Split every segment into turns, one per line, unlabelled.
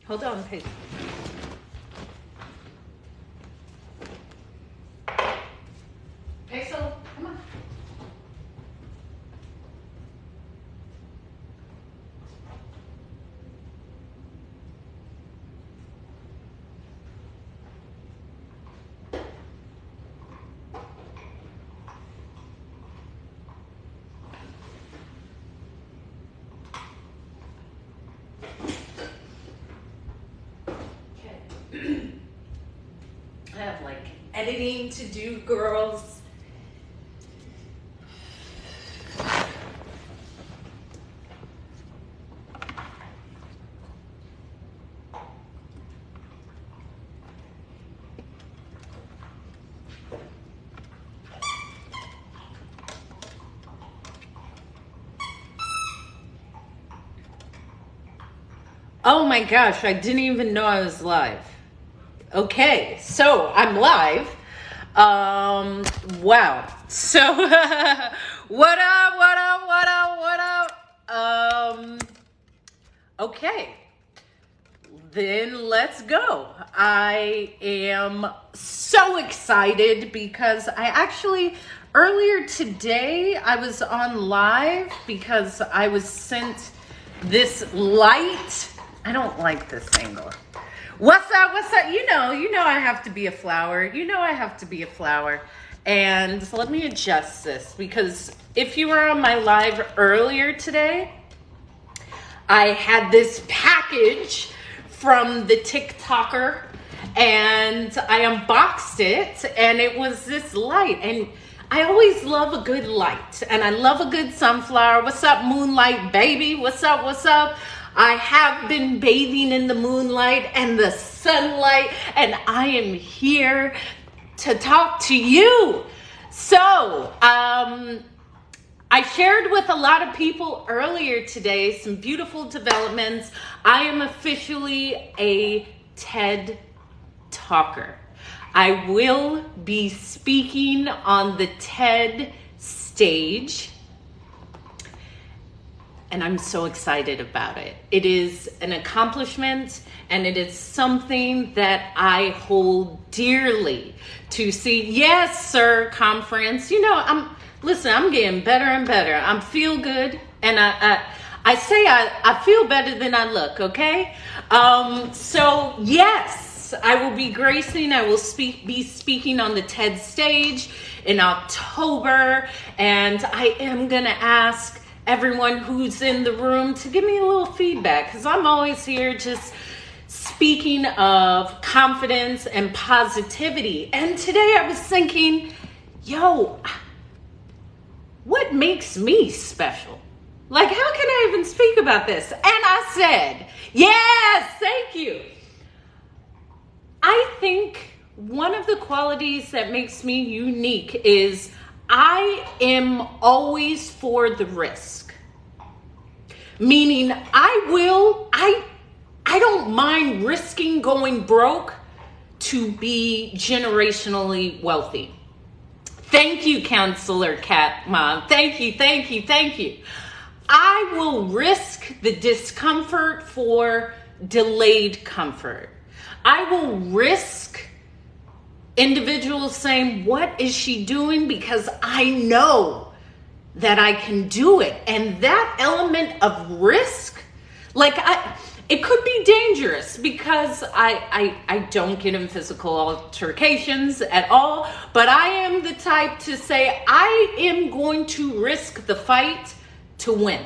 Hold on, please. Hazel, come on. I have like editing to do, girls. Oh my gosh, I didn't even know I was live. Okay, so I'm live. Wow. So, what up? Okay. Then let's go. I am so excited because earlier today, I was on live because I was sent this light. I don't like this angle. What's up? You know I have to be a flower. And let me adjust this because if you were on my live earlier today, I had this package from the TikToker and I unboxed it and it was this light. And I always love a good light and I love a good sunflower. What's up, moonlight baby? What's up? I have been bathing in the moonlight and the sunlight, and I am here to talk to you. So, I shared with a lot of people earlier today some beautiful developments. I am officially a TED Talker. I will be speaking on the TED stage. And I'm so excited about it. It is an accomplishment and it is something that I hold dearly to see. Yes, sir, conference. I'm getting better and better. I'm feel good and I say I feel better than I look, okay? So yes, I will be gracing. I will be speaking on the TED stage in October and I am gonna ask everyone who's in the room to give me a little feedback because I'm always here just speaking of confidence and positivity. And today I was thinking, what makes me special? Like, how can I even speak about this? And I said, yes, thank you. I think one of the qualities that makes me unique is I am always for the risk. Meaning I don't mind risking going broke to be generationally wealthy. Thank you, Counselor Cat Mom. Thank you. I will risk the discomfort for delayed comfort. I will risk individuals saying, what is she doing? Because I know that I can do it. And that element of risk, it could be dangerous because I don't get in physical altercations at all, but I am the type to say, I am going to risk the fight to win.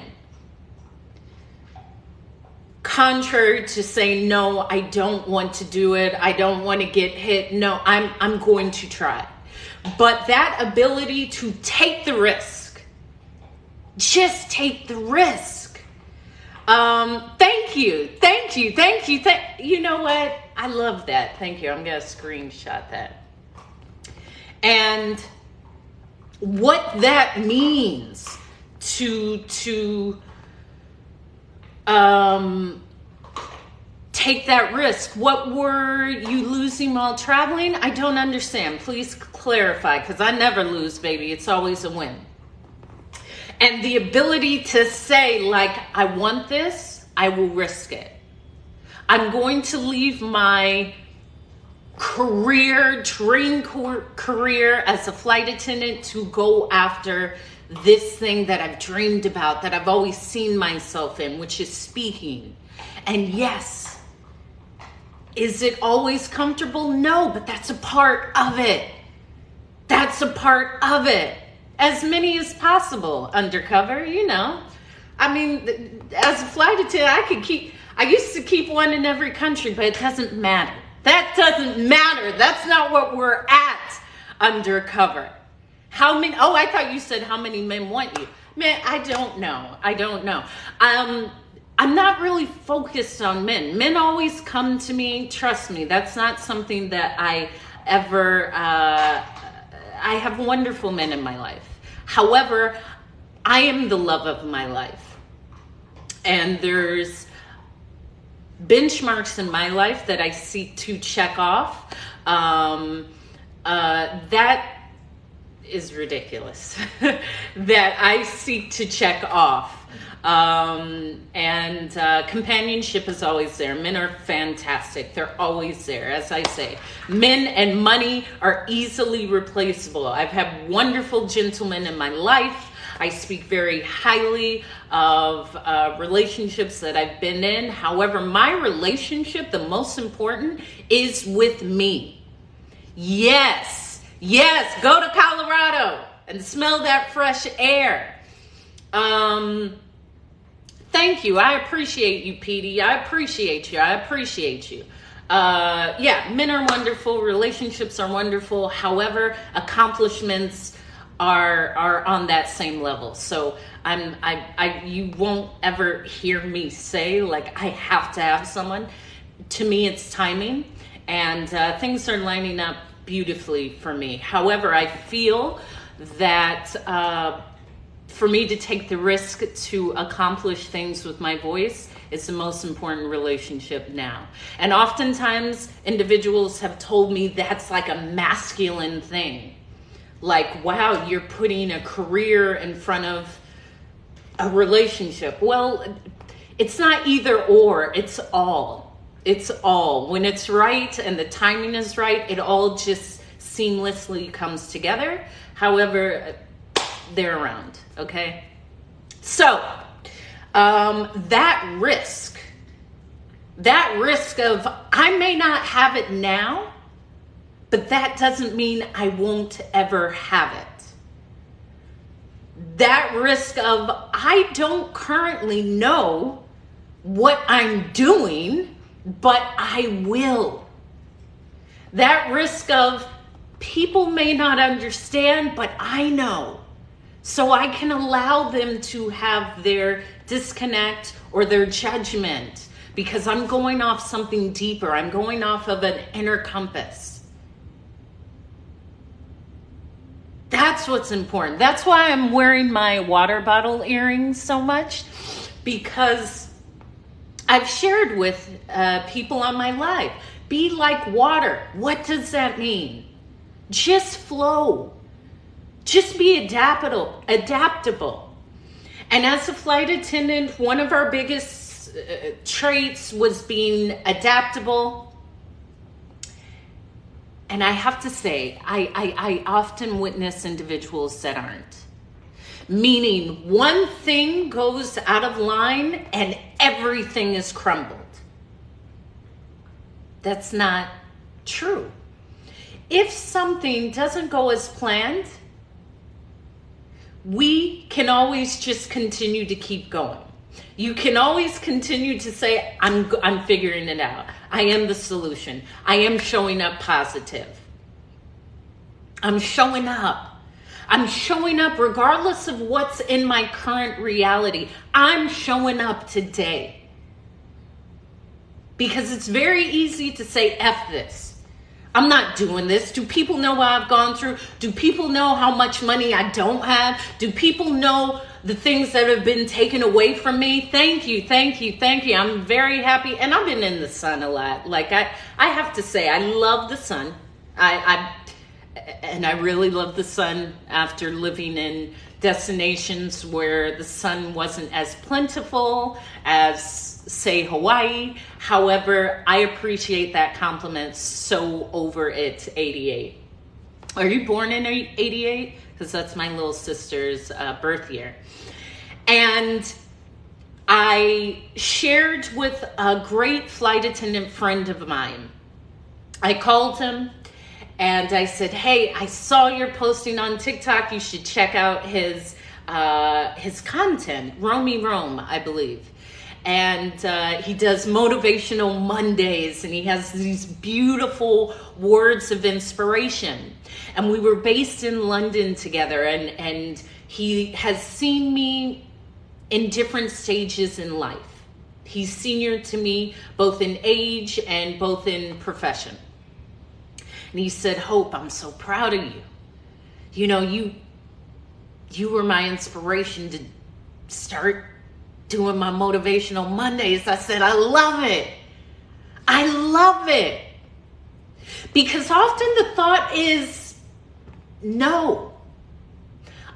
Contrary to say, no, I don't want to do it. I don't want to get hit. No, I'm going to try. But that ability to take the risk, just take the risk. Thank you. You know what? I love that. Thank you. I'm going to screenshot that. And what that means to take that risk. What were you losing while traveling? I don't understand. Please clarify, because I never lose, baby. It's always a win. And the ability to say, I want this, I will risk it. I'm going to leave my dream career as a flight attendant to go after this thing that I've dreamed about, that I've always seen myself in, which is speaking. And yes, is it always comfortable? No, but that's a part of it. That's a part of it. As many as possible undercover, you know. I mean, as a flight attendant, I used to keep one in every country, but it doesn't matter. That doesn't matter. That's not what we're at undercover. How many, oh, I thought you said how many men want you. Man, I don't know. I'm not really focused on men. Men always come to me. Trust me, that's not something that I ever, I have wonderful men in my life. However, I am the love of my life. And there's benchmarks in my life that I seek to check off. That is ridiculous. That I seek to check off. Companionship is always there. Men are fantastic. They're always there. As I say, men and money are easily replaceable. I've had wonderful gentlemen in my life. I speak very highly of relationships that I've been in. However, my relationship, the most important, is with me. Yes, go to Colorado and smell that fresh air. Thank you. I appreciate you, Petey. I appreciate you. Men are wonderful. Relationships are wonderful. However, accomplishments are on that same level. So you won't ever hear me say like I have to have someone. To me, it's timing, and things are lining up beautifully for me. However, I feel that for me to take the risk to accomplish things with my voice is the most important relationship now. And oftentimes individuals have told me that's like a masculine thing. Like, wow, you're putting a career in front of a relationship. Well, it's not either or, it's all. It's all. When it's right and the timing is right, it all just seamlessly comes together. However, they're around, okay? So, that risk of I may not have it now, but that doesn't mean I won't ever have it. That risk of I don't currently know what I'm doing, but I will. That risk of people may not understand, but I know. So I can allow them to have their disconnect or their judgment because I'm going off something deeper. I'm going off of an inner compass. That's what's important. That's why I'm wearing my water bottle earrings so much, because I've shared with people on my life, be like water. What does that mean? Just flow. Just be adaptable. And as a flight attendant, one of our biggest traits was being adaptable. And I have to say, I often witness individuals that aren't. Meaning one thing goes out of line and everything is crumbled. That's not true. If something doesn't go as planned, we can always just continue to keep going. You can always continue to say, I'm figuring it out. I am the solution. I am showing up positive. I'm showing up. I'm showing up regardless of what's in my current reality. I'm showing up today. Because it's very easy to say, F this. I'm not doing this. Do people know what I've gone through? Do people know how much money I don't have? Do people know the things that have been taken away from me? Thank you. I'm very happy. And I've been in the sun a lot. Like I have to say, I love the sun. And I really love the sun after living in destinations where the sun wasn't as plentiful as, say, Hawaii. However, I appreciate that compliment so over at 88. Are you born in 88? Because that's my little sister's birth year. And I shared with a great flight attendant friend of mine. I called him and I said, hey, I saw you're posting on TikTok. You should check out his content, Romy Rome, I believe. And he does Motivational Mondays, and he has these beautiful words of inspiration. And we were based in London together, and he has seen me in different stages in life. He's senior to me, both in age and both in profession. And he said, Hope, I'm so proud of you. You know, you were my inspiration to start doing my Motivational Mondays. I said, I love it. I love it. Because often the thought is, no.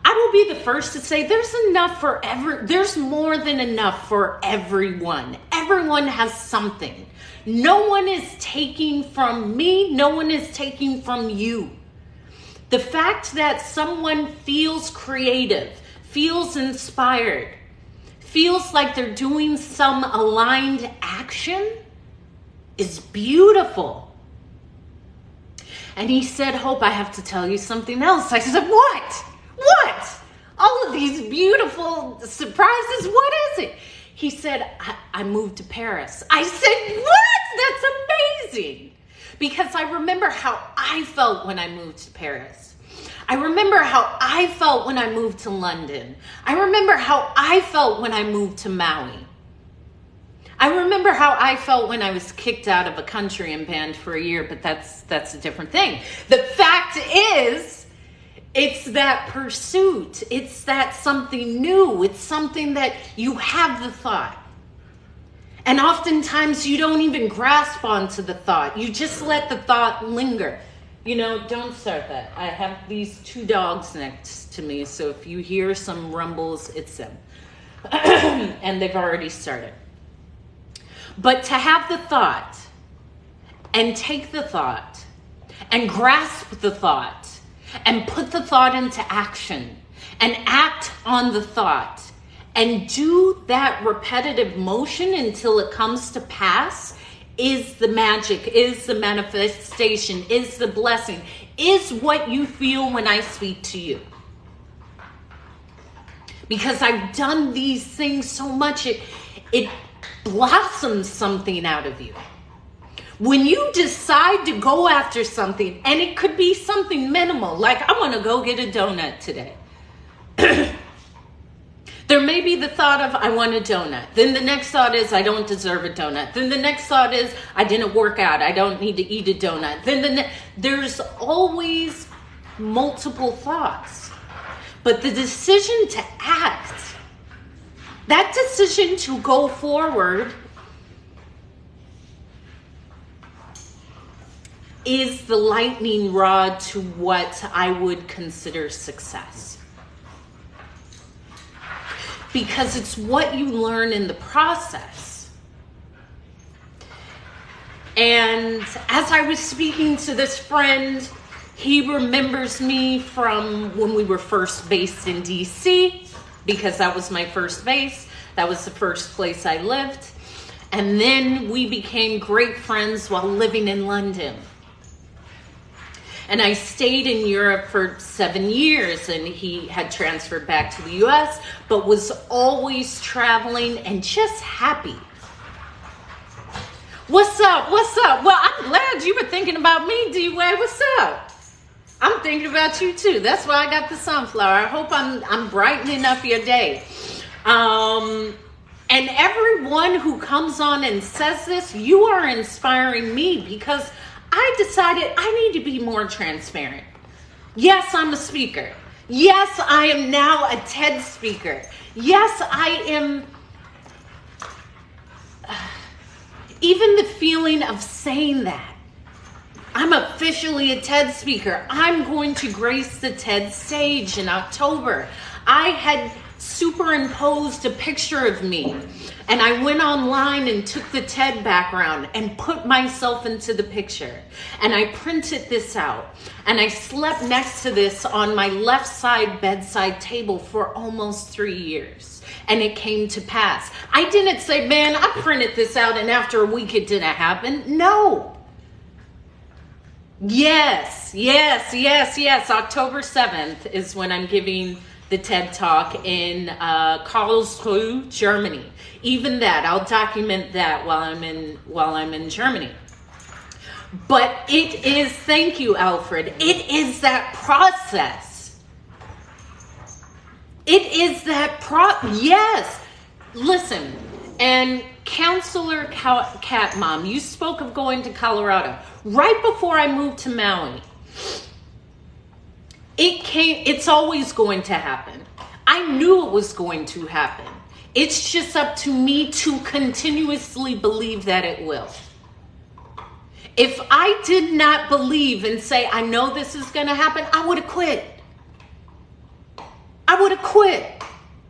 I will be the first to say there's more than enough for everyone. Everyone has something. No one is taking from me. No one is taking from you. The fact that someone feels creative, feels inspired, feels like they're doing some aligned action is beautiful. And he said, Hope, I have to tell you something else. I said, what? What? All of these beautiful surprises, what is it? He said, I moved to Paris. I said, what? That's amazing. Because I remember how I felt when I moved to Paris. I remember how I felt when I moved to London. I remember how I felt when I moved to Maui. I remember how I felt when I was kicked out of a country and banned for a year, but that's a different thing. The fact is, it's that pursuit. It's that something new. It's something that you have the thought. And oftentimes you don't even grasp onto the thought. You just let the thought linger. You know, don't start that. I have these two dogs next to me, so if you hear some rumbles, it's them. And they've already started. But to have the thought and take the thought and grasp the thought and put the thought into action and act on the thought and do that repetitive motion until it comes to pass is the magic, is the manifestation, is the blessing, is what you feel when I speak to you. Because I've done these things so much, it blossoms something out of you. When you decide to go after something, and it could be something minimal, like I want to go get a donut today. There may be the thought of, I want a donut. Then the next thought is, I don't deserve a donut. Then the next thought is, I didn't work out. I don't need to eat a donut. Then there's always multiple thoughts. But the decision to act, that decision to go forward, is the lightning rod to what I would consider success. Because it's what you learn in the process. And as I was speaking to this friend, he remembers me from when we were first based in DC, because that was my first base. That was the first place I lived. And then we became great friends while living in London. And I stayed in Europe for 7 years, and he had transferred back to the US, but was always traveling and just happy. What's up? What's up? Well, I'm glad you were thinking about me, D-Way. What's up? I'm thinking about you too. That's why I got the sunflower. I hope I'm brightening up your day. And everyone who comes on and says this, you are inspiring me, because I decided I need to be more transparent. Yes, I'm a speaker. Yes, I am now a TED speaker. Yes, I am. Even the feeling of saying that I'm officially a TED speaker. I'm going to grace the TED stage in October. I had superimposed a picture of me, and I went online and took the TED background and put myself into the picture, and I printed this out, and I slept next to this on my left side bedside table for almost 3 years, and it came to pass. I didn't say, man, I printed this out and after a week it didn't happen. No. Yes. October 7th is when I'm giving the TED Talk in Karlsruhe, Germany. Even that, I'll document that while I'm in Germany. But it is, thank you, Alfred. It is that process. It is that yes. Listen, and Counselor Cat Mom, you spoke of going to Colorado. Right before I moved to Maui, it's always going to happen. I knew it was going to happen. It's just up to me to continuously believe that it will. If I did not believe and say, I know this is going to happen, I would have quit.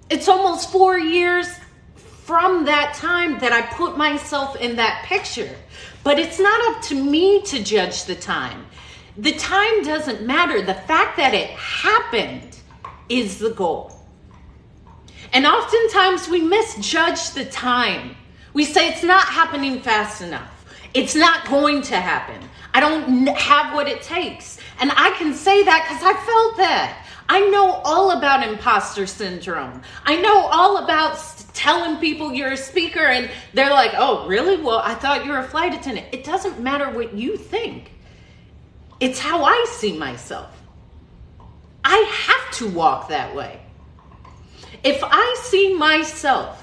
It's almost 4 years from that time that I put myself in that picture. But it's not up to me to judge the time. The time doesn't matter. The fact that it happened is the goal. And oftentimes we misjudge the time. We say it's not happening fast enough. It's not going to happen. I don't have what it takes. And I can say that because I felt that. I know all about imposter syndrome. I know all about telling people you're a speaker and they're like, oh, really? Well, I thought you were a flight attendant. It doesn't matter what you think. It's how I see myself. I have to walk that way. If I see myself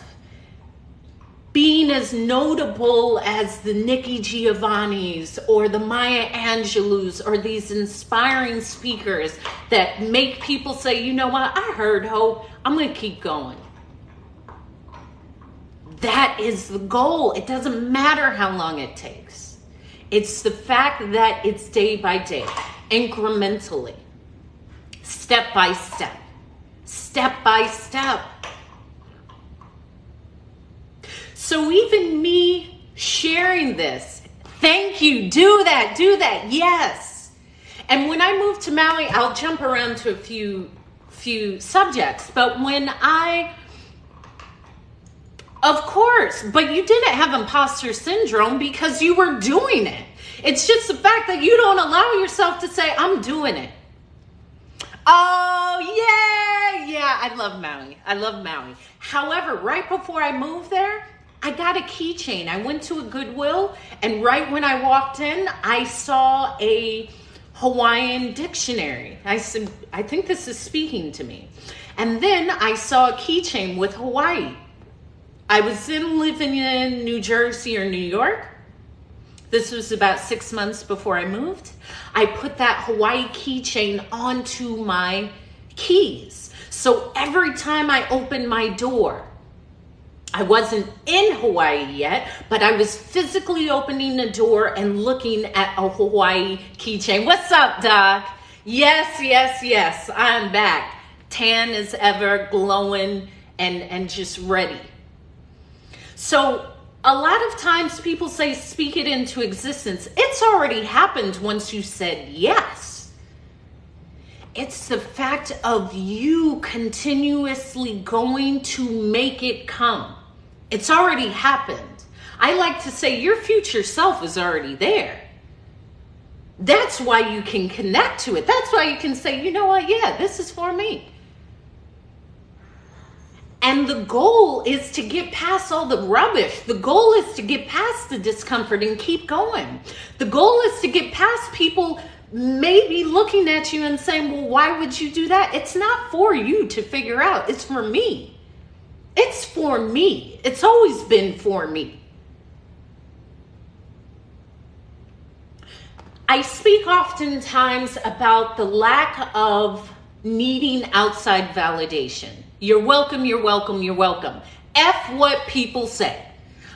being as notable as the Nikki Giovannis or the Maya Angelou's or these inspiring speakers that make people say, you know what, I heard hope, I'm going to keep going. That is the goal. It doesn't matter how long it takes. It's the fact that it's day by day, incrementally, step by step. So even me sharing this, thank you, do that, yes. And when I moved to Maui, I'll jump around to a few subjects, but of course, but you didn't have imposter syndrome because you were doing it. It's just the fact that you don't allow yourself to say, I'm doing it. Oh, yeah, I love Maui. However, right before I moved there, I got a keychain. I went to a Goodwill, and right when I walked in, I saw a Hawaiian dictionary. I said, I think this is speaking to me. And then I saw a keychain with Hawaii. I was living in New Jersey or New York. This was about 6 months before I moved. I put that Hawaii keychain onto my keys. So every time I opened my door, I wasn't in Hawaii yet, but I was physically opening the door and looking at a Hawaii keychain. What's up, Doc? Yes, I'm back. Tan as ever, glowing and just ready. So a lot of times people say, speak it into existence. It's already happened once you said yes. It's the fact of you continuously going to make it come. It's already happened. I like to say your future self is already there. That's why you can connect to it. That's why you can say, you know what? Yeah, this is for me. And the goal is to get past all the rubbish. The goal is to get past the discomfort and keep going. The goal is to get past people maybe looking at you and saying, well, why would you do that? It's not for you to figure out. It's for me. It's for me. It's always been for me. I speak oftentimes about the lack of needing outside validation. You're welcome. F what people say.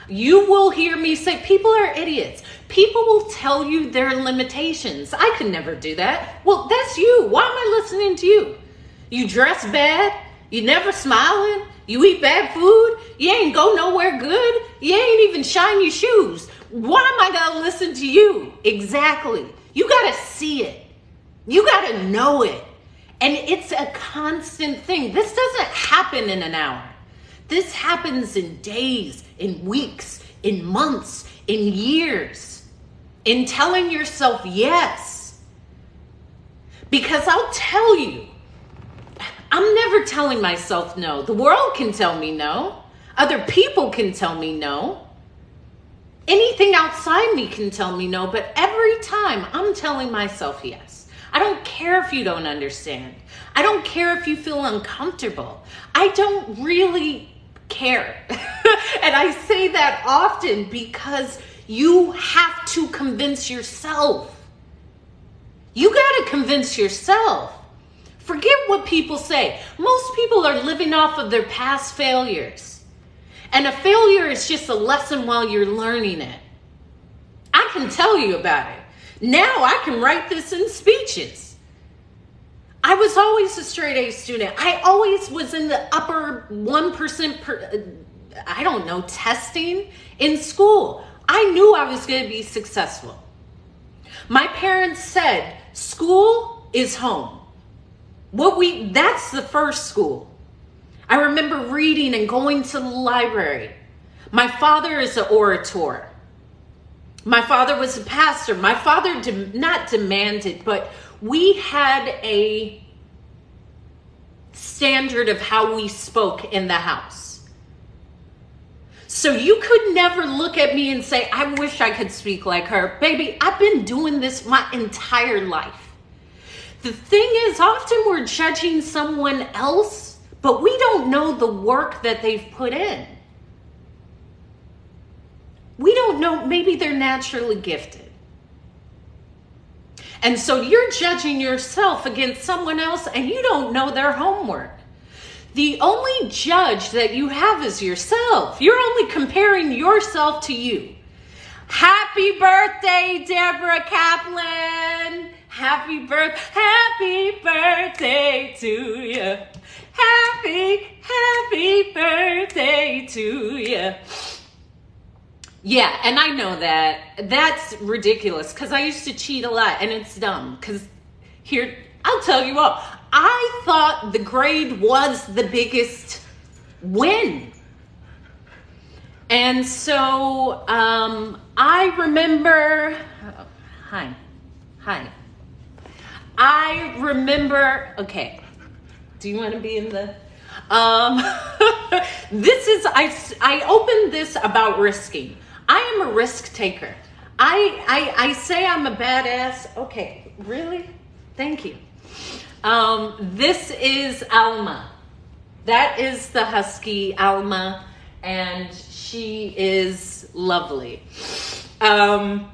You will hear me say, people are idiots. People will tell you their limitations. I could never do that. Well, that's you. Why am I listening to you? You dress bad. You never smiling. You eat bad food. You ain't go nowhere good. You ain't even shine your shoes. Why am I going to listen to you? Exactly. You got to see it. You got to know it. And it's a constant thing. This doesn't happen in an hour. This happens in days, in weeks, in months, in years, in telling yourself yes. Because I'll tell you, I'm never telling myself no. The world can tell me no. Other people can tell me no. Anything outside me can tell me no. But every time I'm telling myself yes. I don't care if you don't understand. I don't care if you feel uncomfortable. I don't really care. And I say that often because you have to convince yourself. You got to convince yourself. Forget what people say. Most people are living off of their past failures. And a failure is just a lesson while you're learning it. I can tell you about it. Now I can write this in speeches. I was always a straight A student. I always was in the upper 1% testing in school. I knew I was going to be successful. My parents said, school is home. That's the first school. I remember reading and going to the library. My father is an orator. My father was a pastor. My father not demanded, but we had a standard of how we spoke in the house. So you could never look at me and say, I wish I could speak like her. Baby, I've been doing this my entire life. The thing is, often we're judging someone else, but we don't know the work that they've put in. We don't know, maybe they're naturally gifted. And so you're judging yourself against someone else and you don't know their homework. The only judge that you have is yourself. You're only comparing yourself to you. Happy birthday, Deborah Kaplan. Happy birthday to you. Happy birthday to you. Yeah, and I know that. That's ridiculous because I used to cheat a lot and it's dumb because here, I'll tell you what, I thought the grade was the biggest win. And so I remember, I remember, okay, do you want to be in the, I opened this about risking. I am a risk taker. I say I'm a badass. Okay, really? Thank you. This is Alma. That is the husky Alma, and she is lovely. I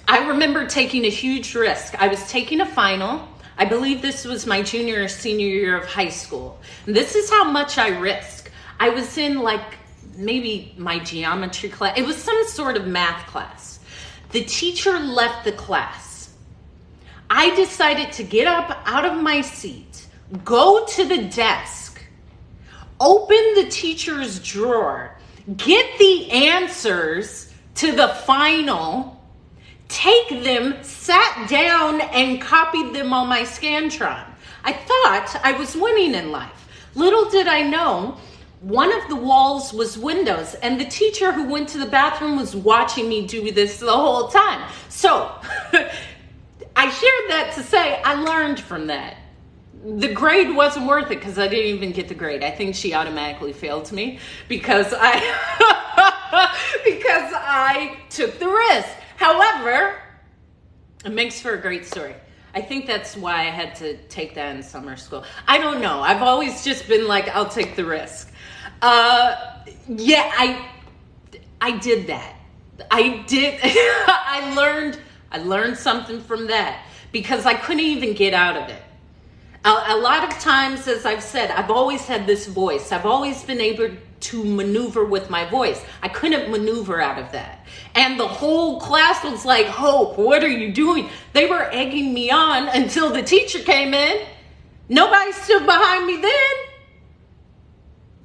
remember taking a huge risk. I was taking a final. I believe this was my junior or senior year of high school. And this is how much I risk. I was in maybe my geometry class. It was some sort of math class. The teacher left the class. I decided to get up out of my seat, go to the desk, open the teacher's drawer, get the answers to the final, take them, sat down, and copied them on my Scantron. I thought I was winning in life. Little did I know, one of the walls was windows, and the teacher who went to the bathroom was watching me do this the whole time. So I shared that to say I learned from that. The grade wasn't worth it because I didn't even get the grade. I think she automatically failed me because I took the risk. However, it makes for a great story. I think that's why I had to take that in summer school. I don't know. I've always just been like, I'll take the risk. I did that. I did. I learned something from that because I couldn't even get out of it. A lot of times, as I've said, I've always had this voice. I've always been able to maneuver with my voice. I couldn't maneuver out of that. And the whole class was like, Hope, what are you doing? They were egging me on until the teacher came in. Nobody stood behind me then.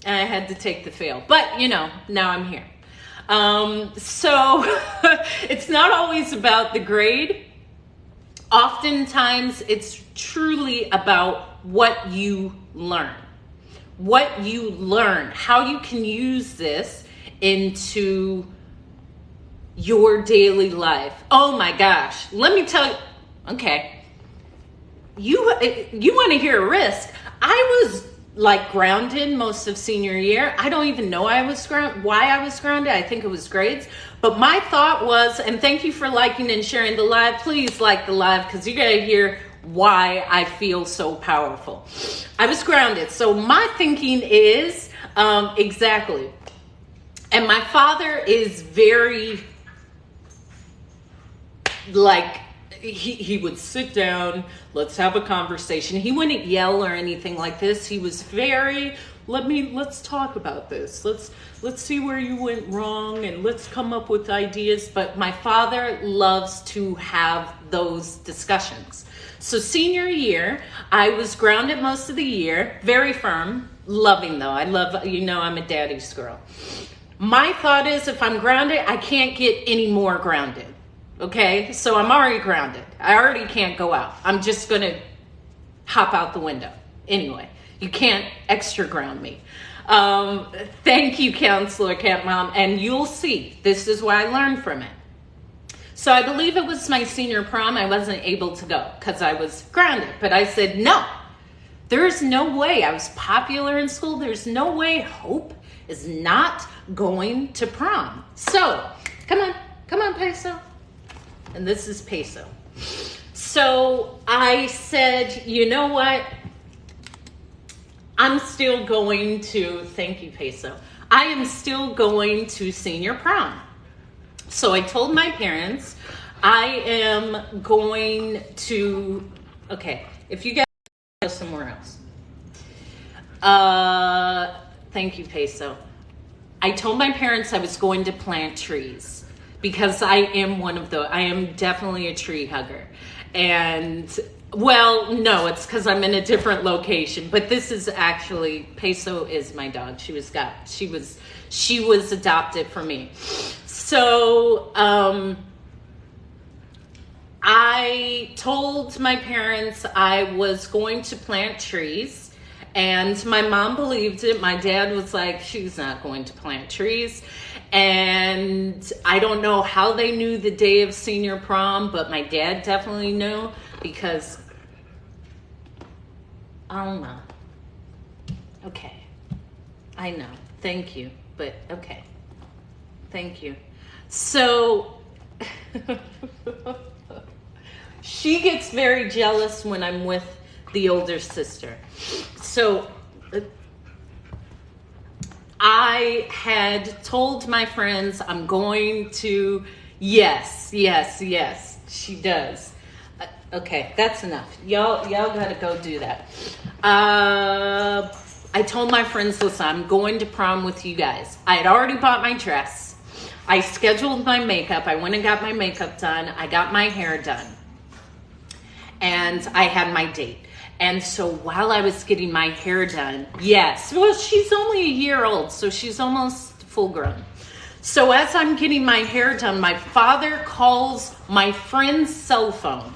And I had to take the fail. But, now I'm here. So it's not always about the grade. Oftentimes it's truly about what you learn. What you learn, how you can use this into your daily life. Oh my gosh, let me tell you, okay, you want to hear a risk. I was like grounded most of senior year. I don't even know why I was grounded. I think it was grades. But my thought was, and thank you for liking and sharing the live. Please like the live because you got to hear why I feel so powerful. I was grounded. So my thinking is exactly. And my father is very like, he would sit down, let's have a conversation. He wouldn't yell or anything like this. He was very, let's talk about this. Let's see where you went wrong and let's come up with ideas. But my father loves to have those discussions. So senior year, I was grounded most of the year, very firm, loving though. I love, I'm a daddy's girl. My thought is if I'm grounded, I can't get any more grounded. Okay, so I'm already grounded. I already can't go out. I'm just going to hop out the window. Anyway, you can't extra ground me. Thank you, Counselor Cat Mom. And you'll see, this is what I learned from it. So I believe it was my senior prom. I wasn't able to go because I was grounded. But I said, no, there's no way. I was popular in school. There's no way Hope is not going to prom. So come on, Peso. And this is Peso. So I said, you know what? I'm still going to, thank you, Peso. I am still going to senior prom. So I told my parents, I am going to, okay, if you guys go somewhere else. Thank you, Peso. I told my parents I was going to plant trees. Because I am definitely a tree hugger. And, well, no, it's because I'm in a different location. But this is actually, Peso is my dog. She was adopted for me. So, I told my parents I was going to plant trees. And my mom believed it. My dad was like, she's not going to plant trees. And I don't know how they knew the day of senior prom, but my dad definitely knew because Alma. Okay. I know. Thank you. But okay. Thank you. So she gets very jealous when I'm with the older sister. So I had told my friends I'm going to, yes, she does. Okay, that's enough. Y'all gotta go do that. I told my friends, listen, I'm going to prom with you guys. I had already bought my dress. I scheduled my makeup. I went and got my makeup done. I got my hair done. And I had my date. And so while I was getting my hair done, yes, well, she's only a year old, so she's almost full grown. So as I'm getting my hair done, my father calls my friend's cell phone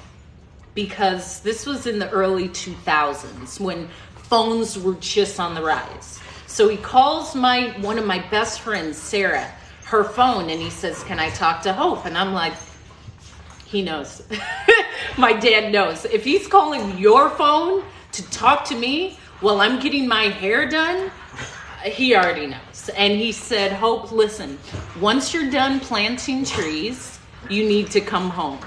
because this was in the early 2000s when phones were just on the rise. So he calls one of my best friends, Sarah, her phone, and he says, can I talk to Hope? And I'm like, he knows. My dad knows. If he's calling your phone to talk to me while I'm getting my hair done, he already knows. And he said, Hope, listen, once you're done planting trees, you need to come home.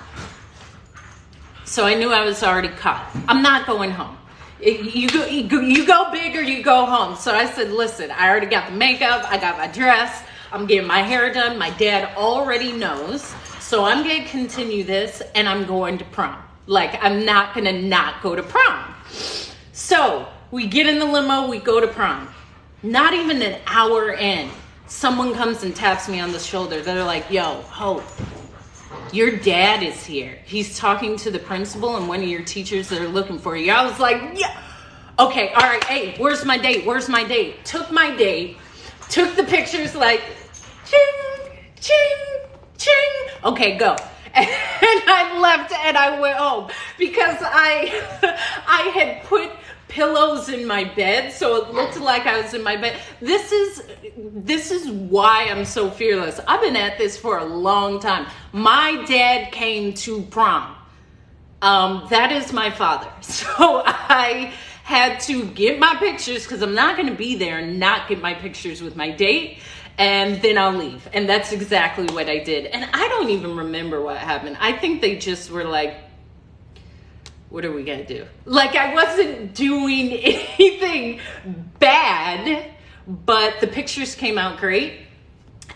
So I knew I was already caught. I'm not going home. You go big or you go home. So I said, listen, I already got the makeup. I got my dress. I'm getting my hair done. My dad already knows. So I'm going to continue this and I'm going to prom. Like, I'm not going to not go to prom. So we get in the limo, we go to prom. Not even an hour in, someone comes and taps me on the shoulder. They're like, yo, Hope, your dad is here. He's talking to the principal and one of your teachers that are looking for you. I was like, yeah. Okay, all right, hey, where's my date? Where's my date? Took my date, took the pictures like, ching, ching, ching. Okay, go. And I left and I went home because I had put pillows in my bed, so it looked like I was in my bed. This is why I'm so fearless. I've been at this for a long time. My dad came to prom. That is my father. So I had to get my pictures because I'm not going to be there and not get my pictures with my date, and then I'll leave. And that's exactly what I did. And I don't even remember what happened. I think they just were like, what are we going to do? Like, I wasn't doing anything bad, but the pictures came out great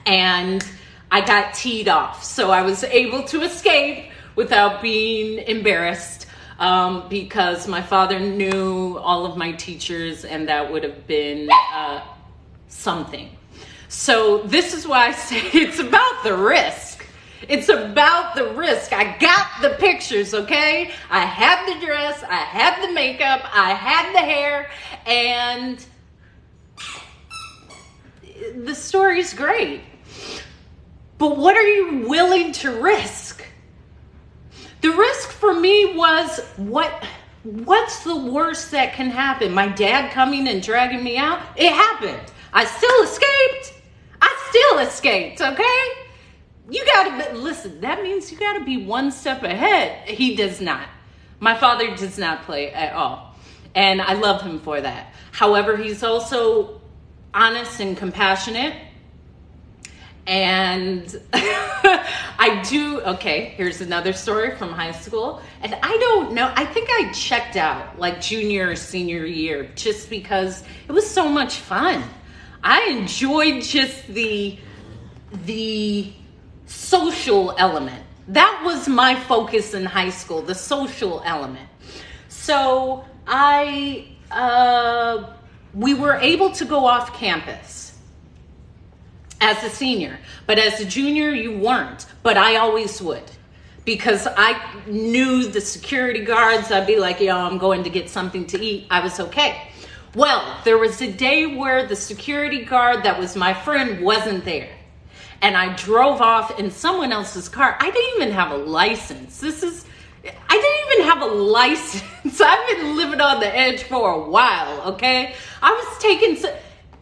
and I got teed off. So I was able to escape without being embarrassed, because my father knew all of my teachers and that would have been something. So this is why I say it's about the risk. It's about the risk. I got the pictures, okay? I had the dress, I had the makeup, I had the hair, and the story's great. But what are you willing to risk? The risk for me was, what's the worst that can happen? My dad coming and dragging me out? It happened. I still escaped, okay? You gotta, listen, that means you gotta be one step ahead. He does not. My father does not play at all. And I love him for that. However, he's also honest and compassionate. And okay, here's another story from high school. And I don't know, I think I checked out like junior or senior year just because it was so much fun. I enjoyed just the social element. That was my focus in high school, the social element. So we were able to go off campus as a senior, but as a junior, you weren't. But I always would, because I knew the security guards. I'd be like, yo, I'm going to get something to eat. I was okay. Well, there was a day where the security guard that was my friend wasn't there. And I drove off in someone else's car. I didn't even have a license. I didn't even have a license. I've been living on the edge for a while, okay?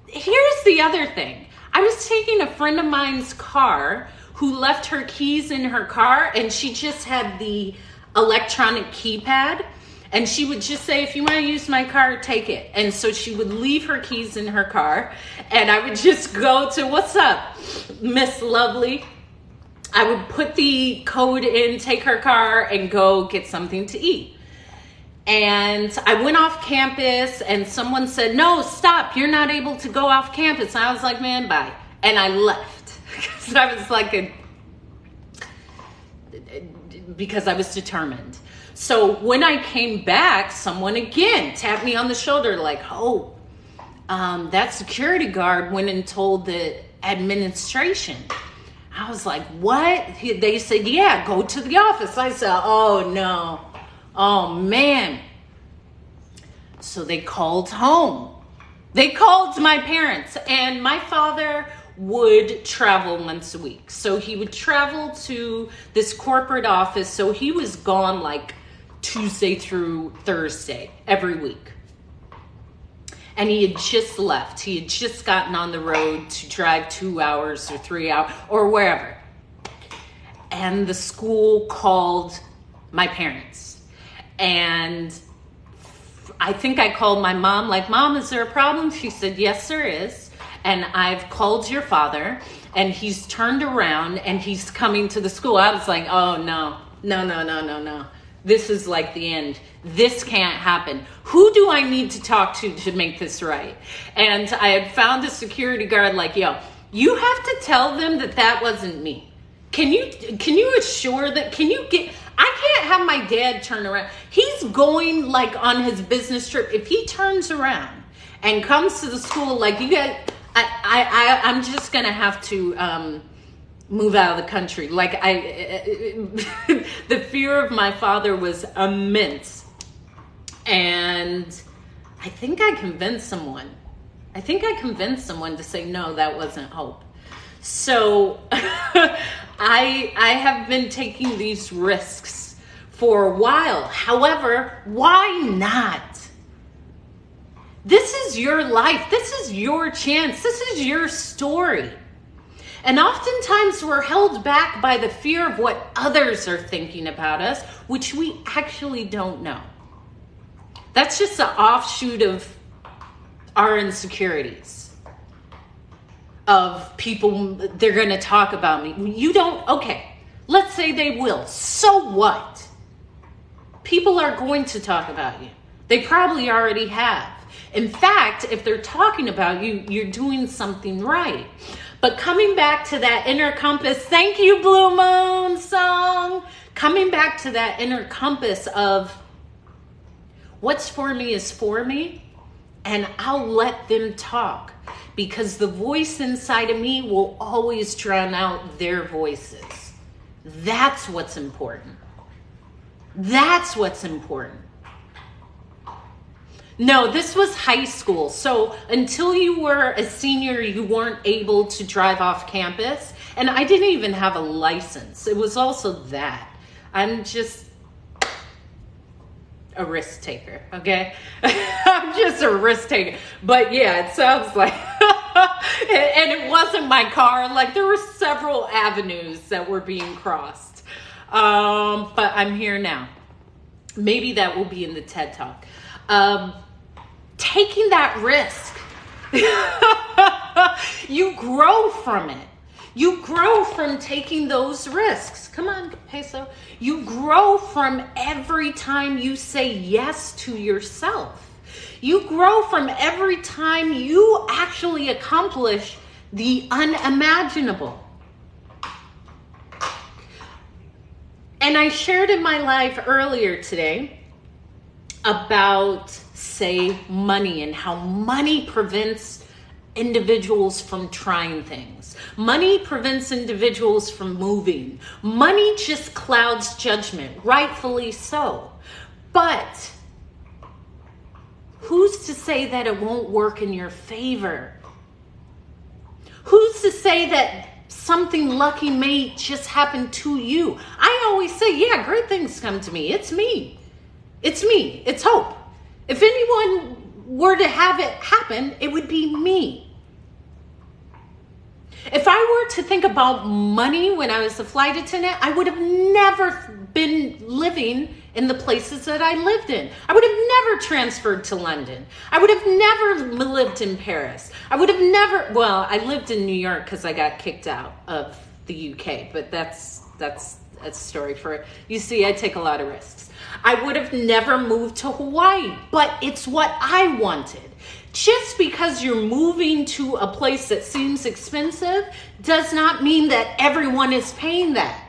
Here's the other thing. I was taking a friend of mine's car who left her keys in her car, and she just had the electronic keypad. And she would just say, if you want to use my car, take it. And so she would leave her keys in her car, and I would just go to, what's up, Miss Lovely? I would put the code in, take her car, and go get something to eat. And I went off campus, and someone said, no, stop, you're not able to go off campus. And I was like, man, bye. And I left because I was like because I was determined. So when I came back, someone again tapped me on the shoulder like, oh, that security guard went and told the administration. I was like, what? They said, yeah, go to the office. I said, oh no. Oh man. So they called home. They called my parents, and my father would travel once a week. So he would travel to this corporate office. So he was gone like Tuesday through Thursday every week. And he had just left. He had just gotten on the road to drive 2 hours or 3 hours or wherever. And the school called my parents. And I think I called my mom, like, Mom, is there a problem? She said, yes, there is. And I've called your father, and he's turned around and he's coming to the school. I was like, oh, no. This is like the end. This can't happen. Who do I need to talk to make this right? And I had found a security guard like, yo, you have to tell them that wasn't me. Can you assure that, I can't have my dad turn around. He's going like on his business trip. If he turns around and comes to the school, like, you get, I'm just gonna have to move out of the country. Like, the fear of my father was immense. And I think I convinced someone. To say, no, that wasn't hope. So I have been taking these risks for a while. However, why not? This is your life. This is your chance. This is your story. And oftentimes we're held back by the fear of what others are thinking about us, which we actually don't know. That's just an offshoot of our insecurities. Of people, they're going to talk about me. You don't, okay, let's say they will. So what? People are going to talk about you. They probably already have. In fact, if they're talking about you, you're doing something right. But coming back to that inner compass, thank you, Blue Moon song. Coming back to that inner compass of what's for me is for me, and I'll let them talk, because the voice inside of me will always drown out their voices. That's what's important. That's what's important. No, this was high school. So until you were a senior, you weren't able to drive off campus. And I didn't even have a license. It was also that. I'm just a risk taker, okay? I'm just a risk taker. But yeah, it sounds like, and it wasn't my car. Like, there were several avenues that were being crossed. But I'm here now. Maybe that will be in the TED Talk. Taking that risk, you grow from it. You grow from taking those risks. Come on, Peso. You grow from every time you say yes to yourself. You grow from every time you actually accomplish the unimaginable. And I shared in my live earlier today about, say, money and how money prevents individuals from trying things. Money prevents individuals from moving. Money just clouds judgment, rightfully so. But who's to say that it won't work in your favor? Who's to say that something lucky may just happen to you? I always say, yeah, great things come to me. It's me. It's me. It's hope. If anyone were to have it happen, it would be me. If I were to think about money when I was a flight attendant, I would have never been living in the places that I lived in. I would have never transferred to London. I would have never lived in Paris. I would have never, well, I lived in New York because I got kicked out of the UK, but that's a story for, you see, I take a lot of risks. I would have never moved to Hawaii, but it's what I wanted. Just because you're moving to a place that seems expensive does not mean that everyone is paying that.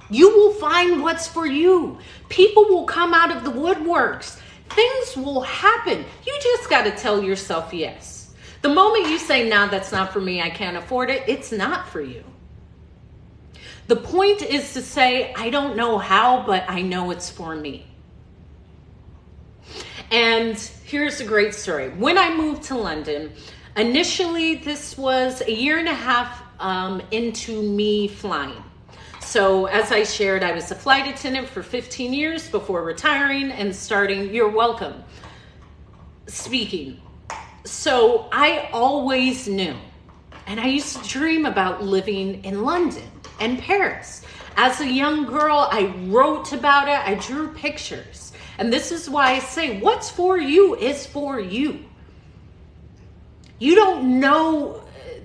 You will find what's for you. People will come out of the woodworks. Things will happen. You just got to tell yourself yes. The moment you say, nah, that's not for me, I can't afford it, it's not for you. The point is to say, I don't know how, but I know it's for me. And here's a great story. When I moved to London, initially this was a year and a half into me flying. So as I shared, I was a flight attendant for 15 years before retiring and starting, you're welcome, speaking. So I always knew, and I used to dream about living in London and Paris. As a young girl, I wrote about it, I drew pictures. And this is why I say, what's for you is for you. You don't know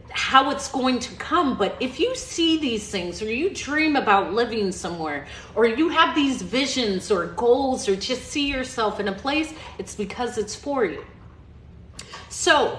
how it's going to come, but if you see these things, or you dream about living somewhere, or you have these visions or goals, or just see yourself in a place, it's because it's for you. So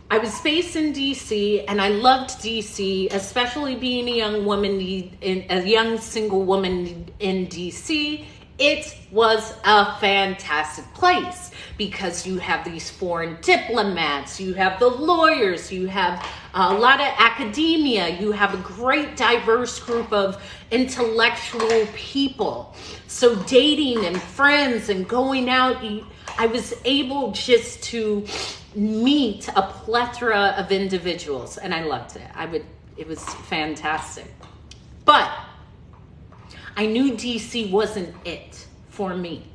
I was based in DC, and I loved DC, especially being a young woman, a young single woman in DC. It was a fantastic place because you have these foreign diplomats, you have the lawyers, you have a lot of academia, you have a great diverse group of intellectual people. So dating and friends and going out, I was able just to meet a plethora of individuals, and I loved it. It was fantastic. But I knew DC wasn't it for me.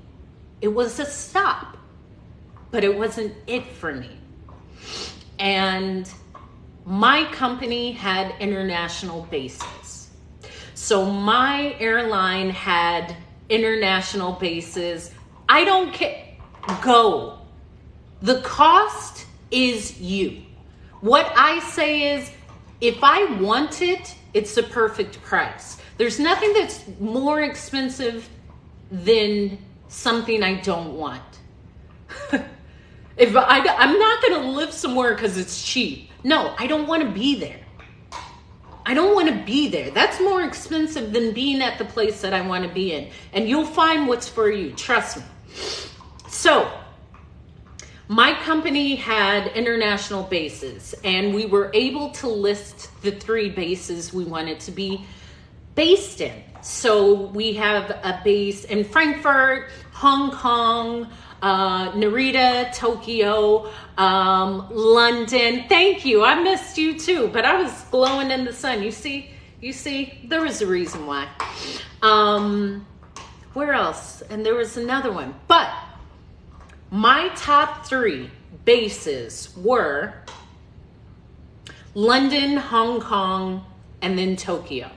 It was a stop, but it wasn't it for me. And my company had international bases. So my airline had international bases. I don't care. Go. The cost is you. What I say is, if I want it, it's the perfect price. There's nothing that's more expensive than something I don't want. I'm not going to live somewhere because it's cheap. No, I don't want to be there. I don't want to be there. That's more expensive than being at the place that I want to be in. And you'll find what's for you. Trust me. So, my company had international bases, and we were able to list the 3 bases we wanted to be based in. So we have a base in Frankfurt, Hong Kong, Narita, Tokyo, London. Thank you. I missed you too, but I was glowing in the sun. You see, there was a reason why. Where else? And there was another one, but my top 3 bases were London, Hong Kong, and then Tokyo.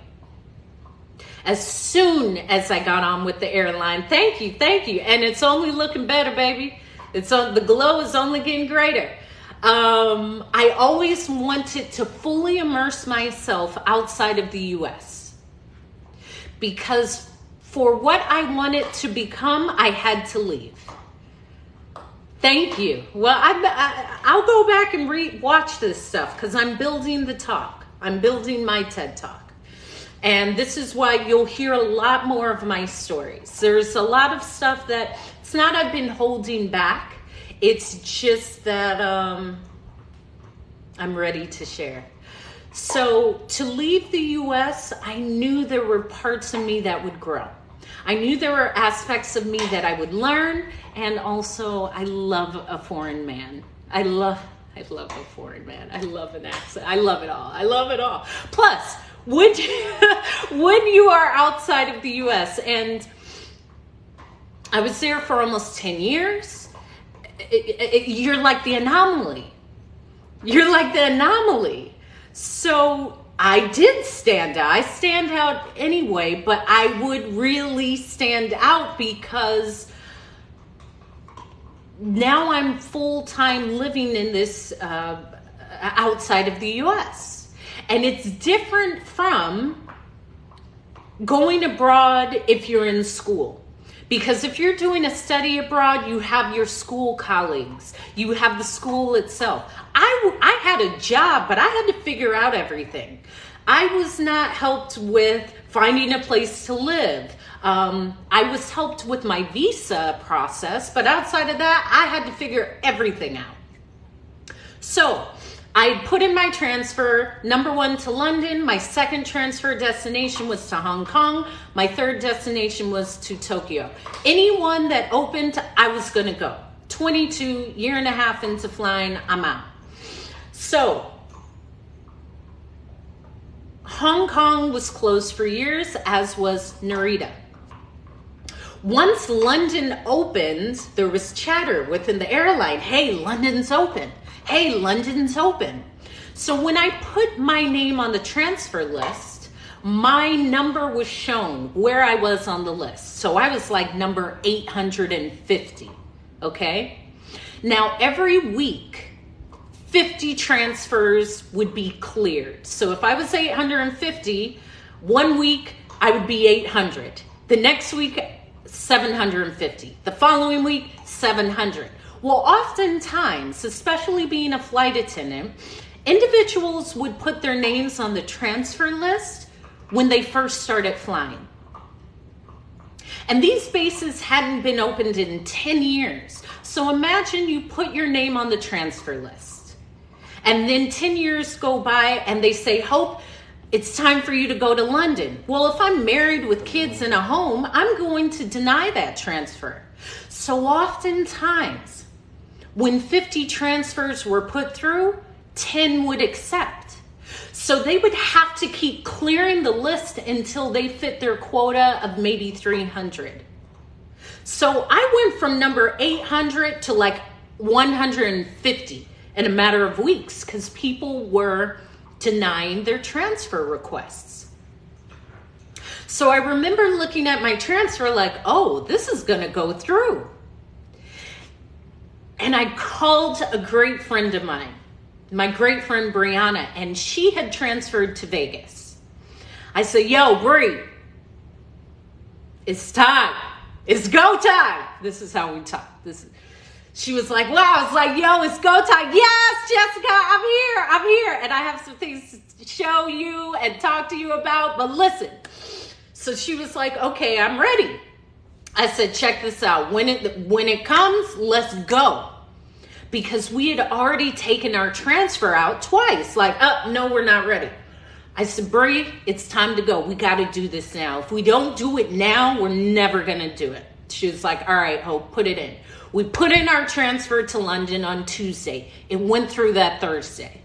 As soon as I got on with the airline, thank you. And it's only looking better, baby. The glow is only getting greater. I always wanted to fully immerse myself outside of the US, because for what I wanted to become, I had to leave. Thank you. Well, I'll go back and watch this stuff because I'm building the talk. I'm building my TED Talk. And this is why you'll hear a lot more of my stories. There's a lot of stuff that, it's not I've been holding back. It's just that I'm ready to share. So to leave the US, I knew there were parts of me that would grow. I knew there were aspects of me that I would learn, and also I love a foreign man. I love a foreign man. I love an accent. I love it all. Plus, when you are outside of the US, and I was there for almost 10 years, you're like the anomaly. So I did stand out. I stand out anyway, but I would really stand out because now I'm full-time living in this outside of the US. And it's different from going abroad if you're in school. Because if you're doing a study abroad, you have your school colleagues. You have the school itself. I had a job, but I had to figure out everything. I was not helped with finding a place to live. I was helped with my visa process, but outside of that, I had to figure everything out. So I put in my transfer, number 1 to London. My second transfer destination was to Hong Kong. My third destination was to Tokyo. Anyone that opened, I was gonna go. 22, year and a half into flying, I'm out. So Hong Kong was closed for years, as was Narita. Once London opened, there was chatter within the airline. Hey, London's open. Hey, London's open. So when I put my name on the transfer list, my number was shown where I was on the list. So I was like number 850, okay? Now every week, 50 transfers would be cleared. So if I was 850, 1 week I would be 800. The next week, 750. The following week, 700. Well, oftentimes, especially being a flight attendant, individuals would put their names on the transfer list when they first started flying. And these bases hadn't been opened in 10 years. So imagine you put your name on the transfer list. And then 10 years go by and they say, Hope, it's time for you to go to London. Well, if I'm married with kids in a home, I'm going to deny that transfer. So oftentimes, when 50 transfers were put through, 10 would accept. So they would have to keep clearing the list until they fit their quota of maybe 300. So I went from number 800 to like 150 in a matter of weeks because people were denying their transfer requests. So I remember looking at my transfer like, oh, this is going to go through. And I called a great friend of mine, my great friend Brianna, and she had transferred to Vegas. I said, yo, Bri, it's time. It's go time. This is how we talk. She was like, wow. I was like, yo, it's go time. Yes, Jessica, I'm here. And I have some things to show you and talk to you about, but listen. So she was like, okay, I'm ready. I said, check this out. When it comes, let's go. Because we had already taken our transfer out twice. Like, oh, no, we're not ready. I said, Bri, it's time to go. We got to do this now. If we don't do it now, we're never going to do it. She was like, all right, Hope, put it in. We put in our transfer to London on Tuesday. It went through that Thursday.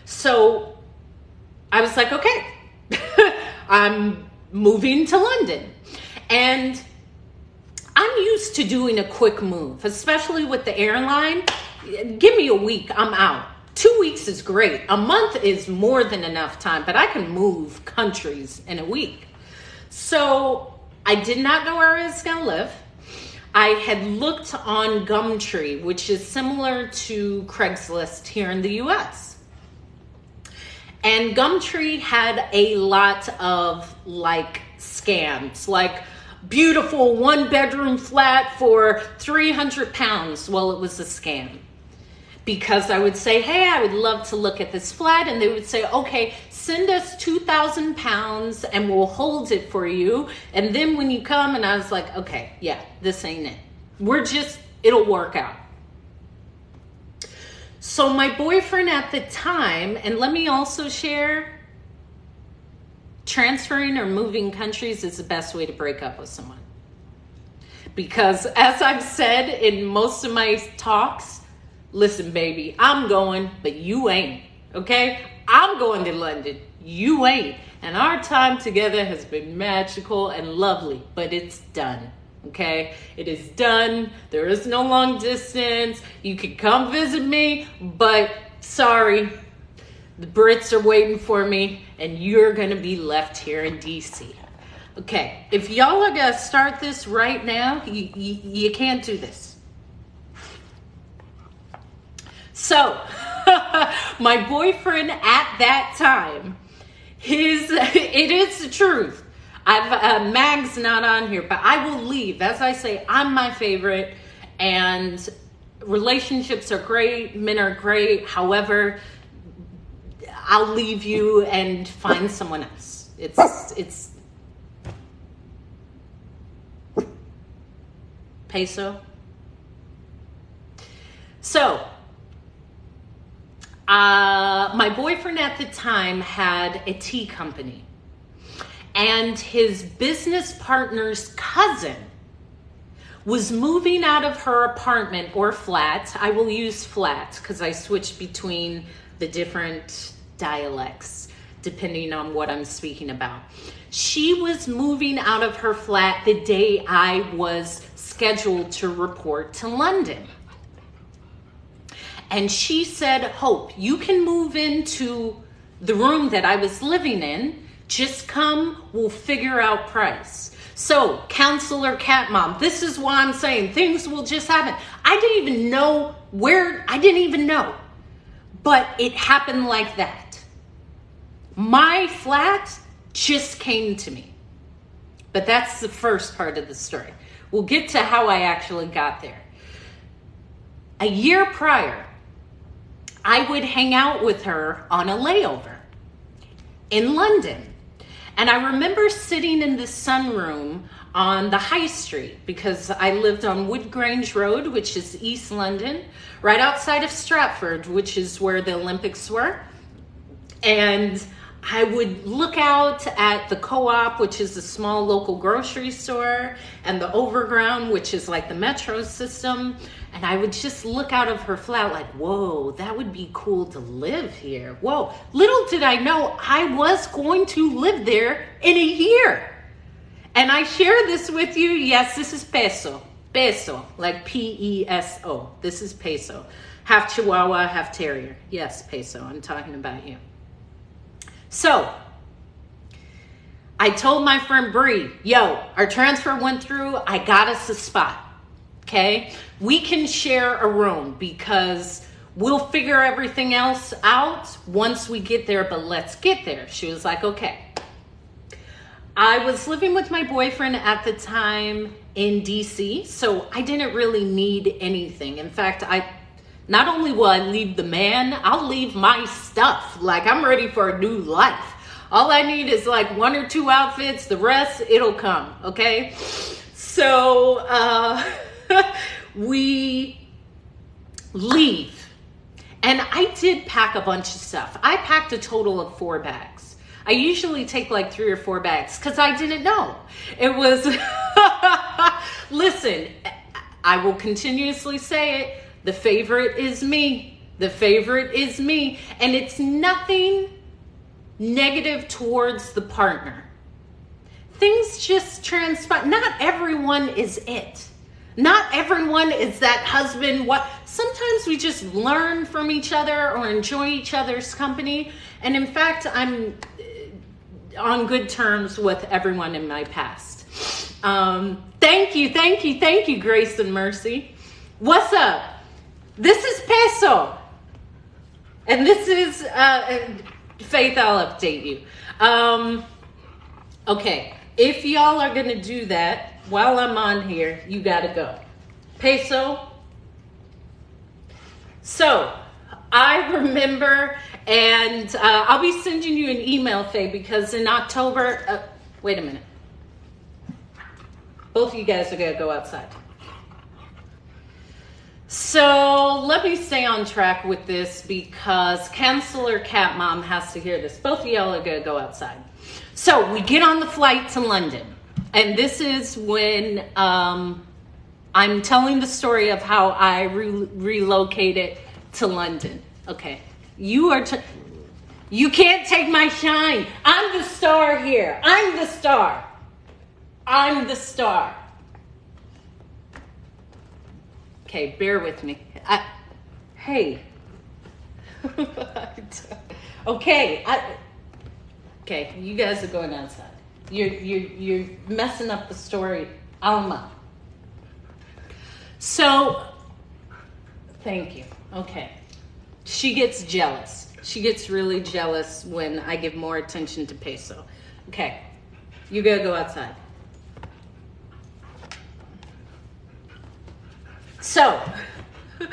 So I was like, okay, I'm moving to London. And I'm used to doing a quick move, especially with the airline. Give me a week, I'm out. 2 weeks is great. A month is more than enough time, but I can move countries in a week. So I did not know where I was going to live. I had looked on Gumtree, which is similar to Craigslist here in the US. And Gumtree had a lot of like scams, like beautiful 1-bedroom flat for 300 pounds. Well, it was a scam. Because I would say, hey, I would love to look at this flat. And they would say, okay, send us 2,000 pounds and we'll hold it for you. And then when you come, and I was like, okay, yeah, this ain't it. It'll work out. So my boyfriend at the time, and let me also share, transferring or moving countries is the best way to break up with someone. Because as I've said in most of my talks, listen, baby, I'm going, but you ain't, okay? I'm going to London, you ain't. And our time together has been magical and lovely, but it's done, okay? It is done. There is no long distance. You can come visit me, but sorry, the Brits are waiting for me, and you're going to be left here in DC. Okay, if y'all are going to start this right now, you can't do this. So, my boyfriend at that time, it is the truth. Mag's not on here, but I will leave. As I say, I'm my favorite, and relationships are great, men are great. However, I'll leave you and find someone else. It's peso. So, my boyfriend at the time had a tea company, and his business partner's cousin was moving out of her apartment or flat. I will use flat because I switch between the different dialects depending on what I'm speaking about. She was moving out of her flat the day I was scheduled to report to London. And she said, Hope, you can move into the room that I was living in. Just come, we'll figure out price. So, Counselor Cat Mom, this is why I'm saying things will just happen. I didn't even know but it happened like that. My flat just came to me. But that's the first part of the story. We'll get to how I actually got there. A year prior, I would hang out with her on a layover in London. And I remember sitting in the sunroom on the high street because I lived on Woodgrange Road, which is East London, right outside of Stratford, which is where the Olympics were. And I would look out at the Co-op, which is a small local grocery store, and the Overground, which is like the metro system. And I would just look out of her flat like, whoa, that would be cool to live here. Whoa, little did I know I was going to live there in a year. And I share this with you. Yes, this is peso. Peso, like P-E-S-O. This is peso. Half Chihuahua, half terrier. Yes, peso. I'm talking about you. So, I told my friend Bree, yo, our transfer went through. I got us a spot. Okay? We can share a room because we'll figure everything else out once we get there, but let's get there. She was like, okay. I was living with my boyfriend at the time in DC, so I didn't really need anything. In fact, not only will I leave the man, I'll leave my stuff. Like, I'm ready for a new life. All I need is like 1 or 2 outfits. The rest, it'll come, okay? So, we leave. And I did pack a bunch of stuff. I packed a total of 4 bags. I usually take like 3 or 4 bags because I didn't know. It was, listen, I will continuously say it. The favorite is me. The favorite is me. And it's nothing negative towards the partner. Things just transpire. Not everyone is it. Not everyone is that husband. Sometimes we just learn from each other or enjoy each other's company. And in fact, I'm on good terms with everyone in my past. Thank you, Grace and Mercy. What's up? This is Peso. And this is Faith. I'll update you. Okay, if y'all are gonna do that while I'm on here, you gotta go. Peso. So, I remember, and I'll be sending you an email, Faye, because in October, wait a minute. Both of you guys are gonna go outside. So let me stay on track with this because Counselor Cat Mom has to hear this. Both of y'all are gonna go outside. So we get on the flight to London, and this is when I'm telling the story of how I relocated to London. Okay, you can't take my shine. I'm the star here. I'm the star. Okay, bear with me. Hey. Okay, okay, you guys are going outside. You're messing up the story, Alma. So, thank you. Okay. She gets jealous. She gets really jealous when I give more attention to Peso. Okay, you gotta go outside. So, wait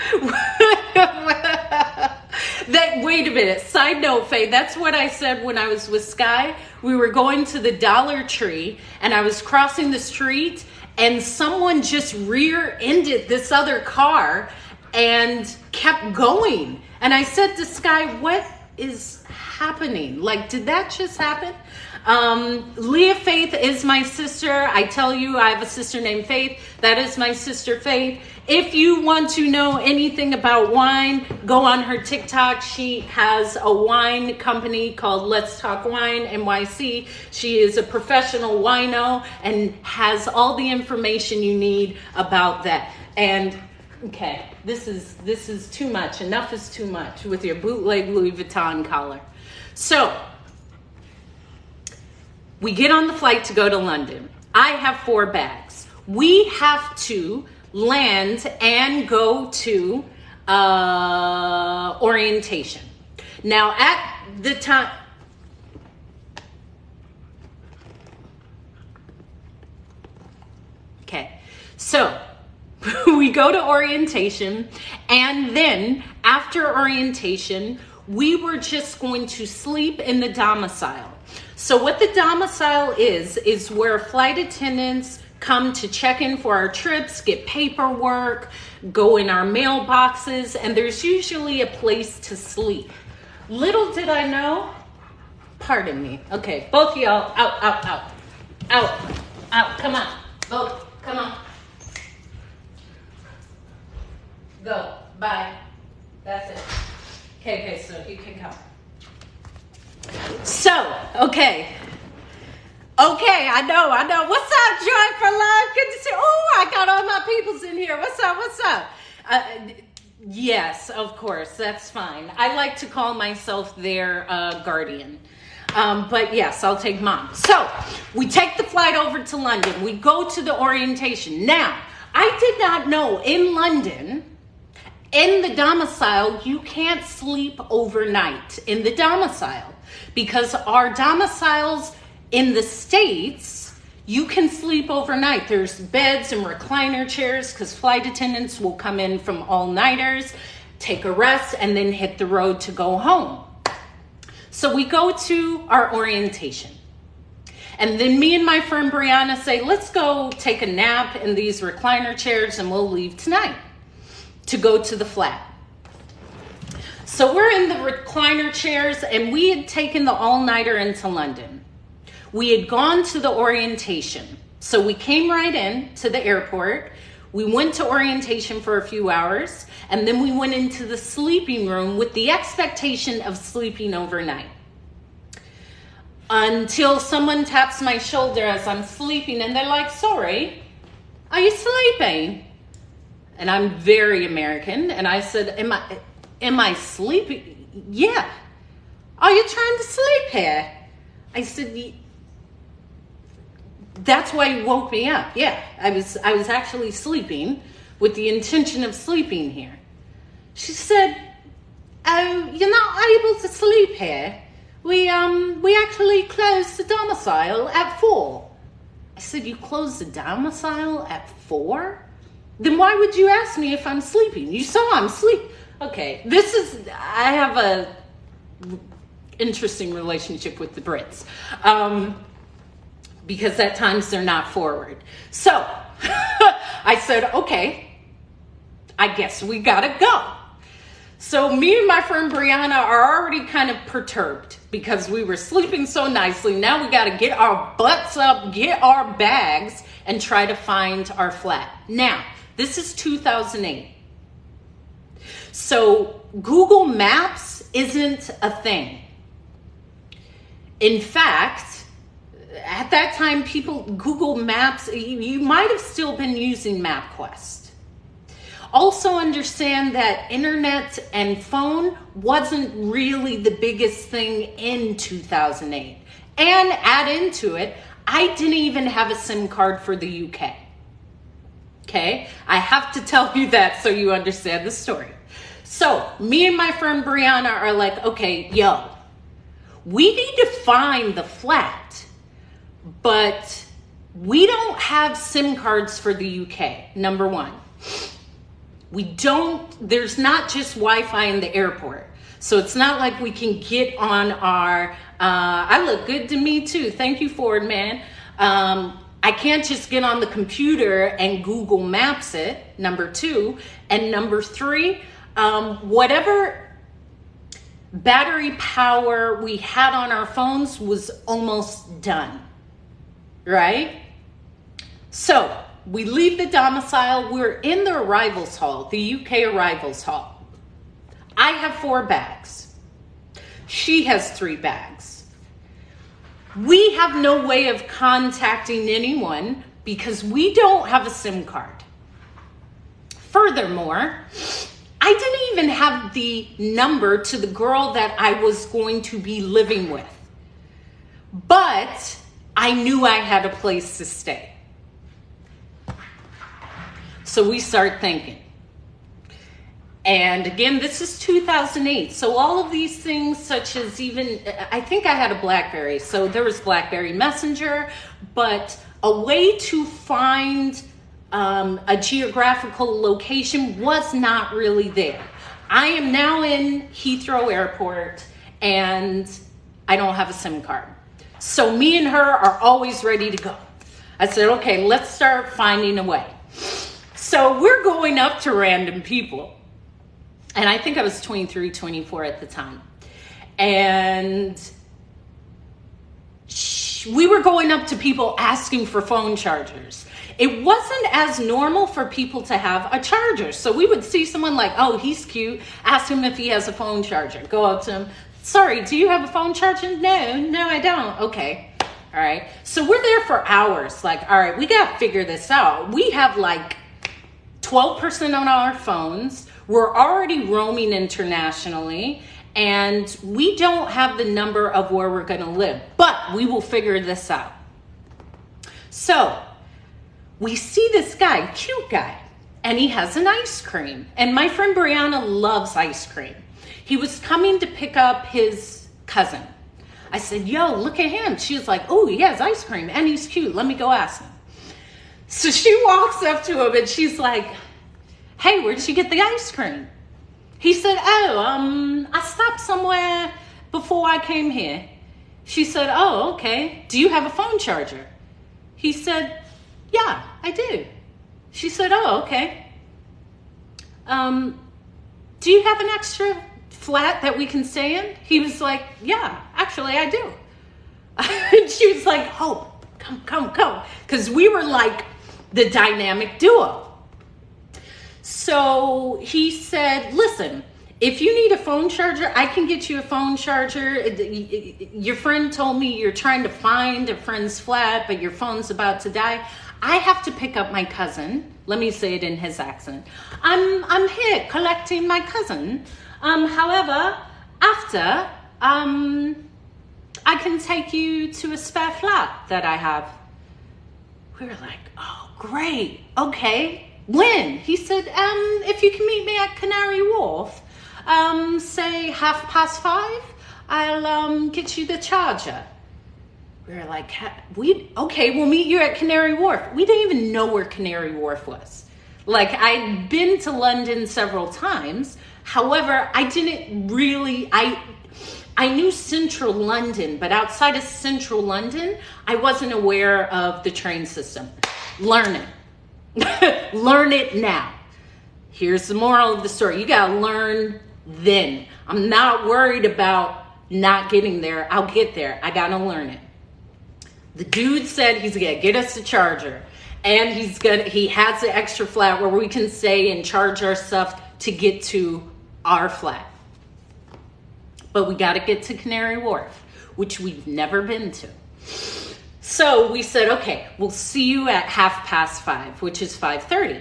a minute. Side note, Faye, that's what I said when I was with Sky. We were going to the Dollar Tree, and I was crossing the street, and someone just rear-ended this other car and kept going. And I said to Sky, what is happening? Like, did that just happen? Leah Faith is my sister. I tell you, I have a sister named Faith. That is my sister Faith. If you want to know anything about wine, go on her TikTok. She has a wine company called Let's Talk Wine NYC. She is a professional wino and has all the information you need about that. And okay, this is too much. Enough is too much with your bootleg Louis Vuitton collar. So, we get on the flight to go to London. I have 4 bags. We have to land and go to orientation. Now, at the time... Okay, so we go to orientation, and then after orientation, we were just going to sleep in the domicile. So what the domicile is where flight attendants come to check in for our trips, get paperwork, go in our mailboxes, and there's usually a place to sleep. Little did I know, pardon me. Okay, both of y'all, out, come on. Both, come on. Go, bye. That's it. Okay, so you can come. So, okay, I know. What's up, Joy for Love? Good to see you. Oh, I got all my peoples in here. What's up? Yes, of course, that's fine. I like to call myself their guardian. But yes, I'll take mom. So, we take the flight over to London. We go to the orientation. Now, I did not know in London, in the domicile, you can't sleep overnight in the domicile. Because our domiciles in the States, you can sleep overnight. There's beds and recliner chairs because flight attendants will come in from all-nighters, take a rest, and then hit the road to go home. So we go to our orientation. And then me and my friend Brianna say, let's go take a nap in these recliner chairs and we'll leave tonight to go to the flat. So we're in the recliner chairs and we had taken the all-nighter into London. We had gone to the orientation. So we came right in to the airport. We went to orientation for a few hours and then we went into the sleeping room with the expectation of sleeping overnight. Until someone taps my shoulder as I'm sleeping and they're like, sorry, are you sleeping? And I'm very American and I said, Am I sleeping? Yeah. Are you trying to sleep here? I said, that's why you woke me up. Yeah, I was actually sleeping with the intention of sleeping here. She said, oh, you're not able to sleep here. We actually closed the domicile at 4. I said, you closed the domicile at 4? Then why would you ask me if I'm sleeping? You saw I'm sleeping. Okay, I have a interesting relationship with the Brits because at times they're not forward. So I said, okay, I guess we gotta go. So me and my friend Brianna are already kind of perturbed because we were sleeping so nicely. Now we gotta get our butts up, get our bags, and try to find our flat. Now, this is 2008. So Google Maps isn't a thing. In fact, at that time, Google Maps, you might have still been using MapQuest. Also understand that internet and phone wasn't really the biggest thing in 2008. And add into it, I didn't even have a SIM card for the UK. Okay? I have to tell you that so you understand the story. So me and my friend Brianna are like, okay, yo, we need to find the flat, but we don't have SIM cards for the UK, number one. There's not just Wi-Fi in the airport. So it's not like we can get on our, I look good to me too. Thank you, Ford man. I can't just get on the computer and Google Maps it, number 2. And number 3, whatever battery power we had on our phones was almost done, right? So we leave the domicile. We're in the arrivals hall, the UK arrivals hall. I have 4 bags. She has 3 bags. We have no way of contacting anyone because we don't have a SIM card. Furthermore, I didn't even have the number to the girl that I was going to be living with. But I knew I had a place to stay. So we start thinking. And again, this is 2008. So all of these things, such as even, I think I had a BlackBerry. So there was BlackBerry Messenger, but a way to find a geographical location was not really there. I am now in Heathrow Airport and I don't have a SIM card. So me and her are always ready to go. I said, okay, let's start finding a way. So we're going up to random people. And I think I was 23, 24 at the time. And we were going up to people asking for phone chargers. It wasn't as normal for people to have a charger. So we would see someone like, oh, he's cute. Ask him if he has a phone charger. Go up to him. Sorry, do you have a phone charger? No, I don't. Okay. All right. So we're there for hours. Like, all right, we got to figure this out. We have like 12% on our phones. We're already roaming internationally, and we don't have the number of where we're going to live, but we will figure this out. So we see this guy, cute guy, and he has an ice cream. And my friend Brianna loves ice cream. He was coming to pick up his cousin. I said, yo, look at him. She was like, oh, he has ice cream and he's cute. Let me go ask him. So she walks up to him and she's like, hey, where did you get the ice cream? He said, oh, I stopped somewhere before I came here. She said, oh, okay. Do you have a phone charger? He said, yeah, I do. She said, oh, okay. Do you have an extra flat that we can stay in? He was like, yeah, actually I do. And she was like, oh, come. Because we were like the dynamic duo. So he said, listen, if you need a phone charger, I can get you a phone charger. Your friend told me you're trying to find a friend's flat, but your phone's about to die. I have to pick up my cousin. Let me say it in his accent. I'm here collecting my cousin. However, after, I can take you to a spare flat that I have. We were like, oh, great. Okay. When? He said, if you can meet me at Canary Wharf, say 5:30, I'll get you the charger. We were like, okay, we'll meet you at Canary Wharf. We didn't even know where Canary Wharf was. Like, I'd been to London several times. However, I didn't really, I knew central London, but outside of central London, I wasn't aware of the train system. Learn it. Learn it now. Here's the moral of the story. You gotta learn then. I'm not worried about not getting there. I'll get there. I gotta learn it. The dude said he's gonna get us a charger, and he has an extra flat where we can stay and charge our stuff to get to our flat. But we gotta get to Canary Wharf, which we've never been to. So we said, okay, we'll see you at 5:30, which is 5:30.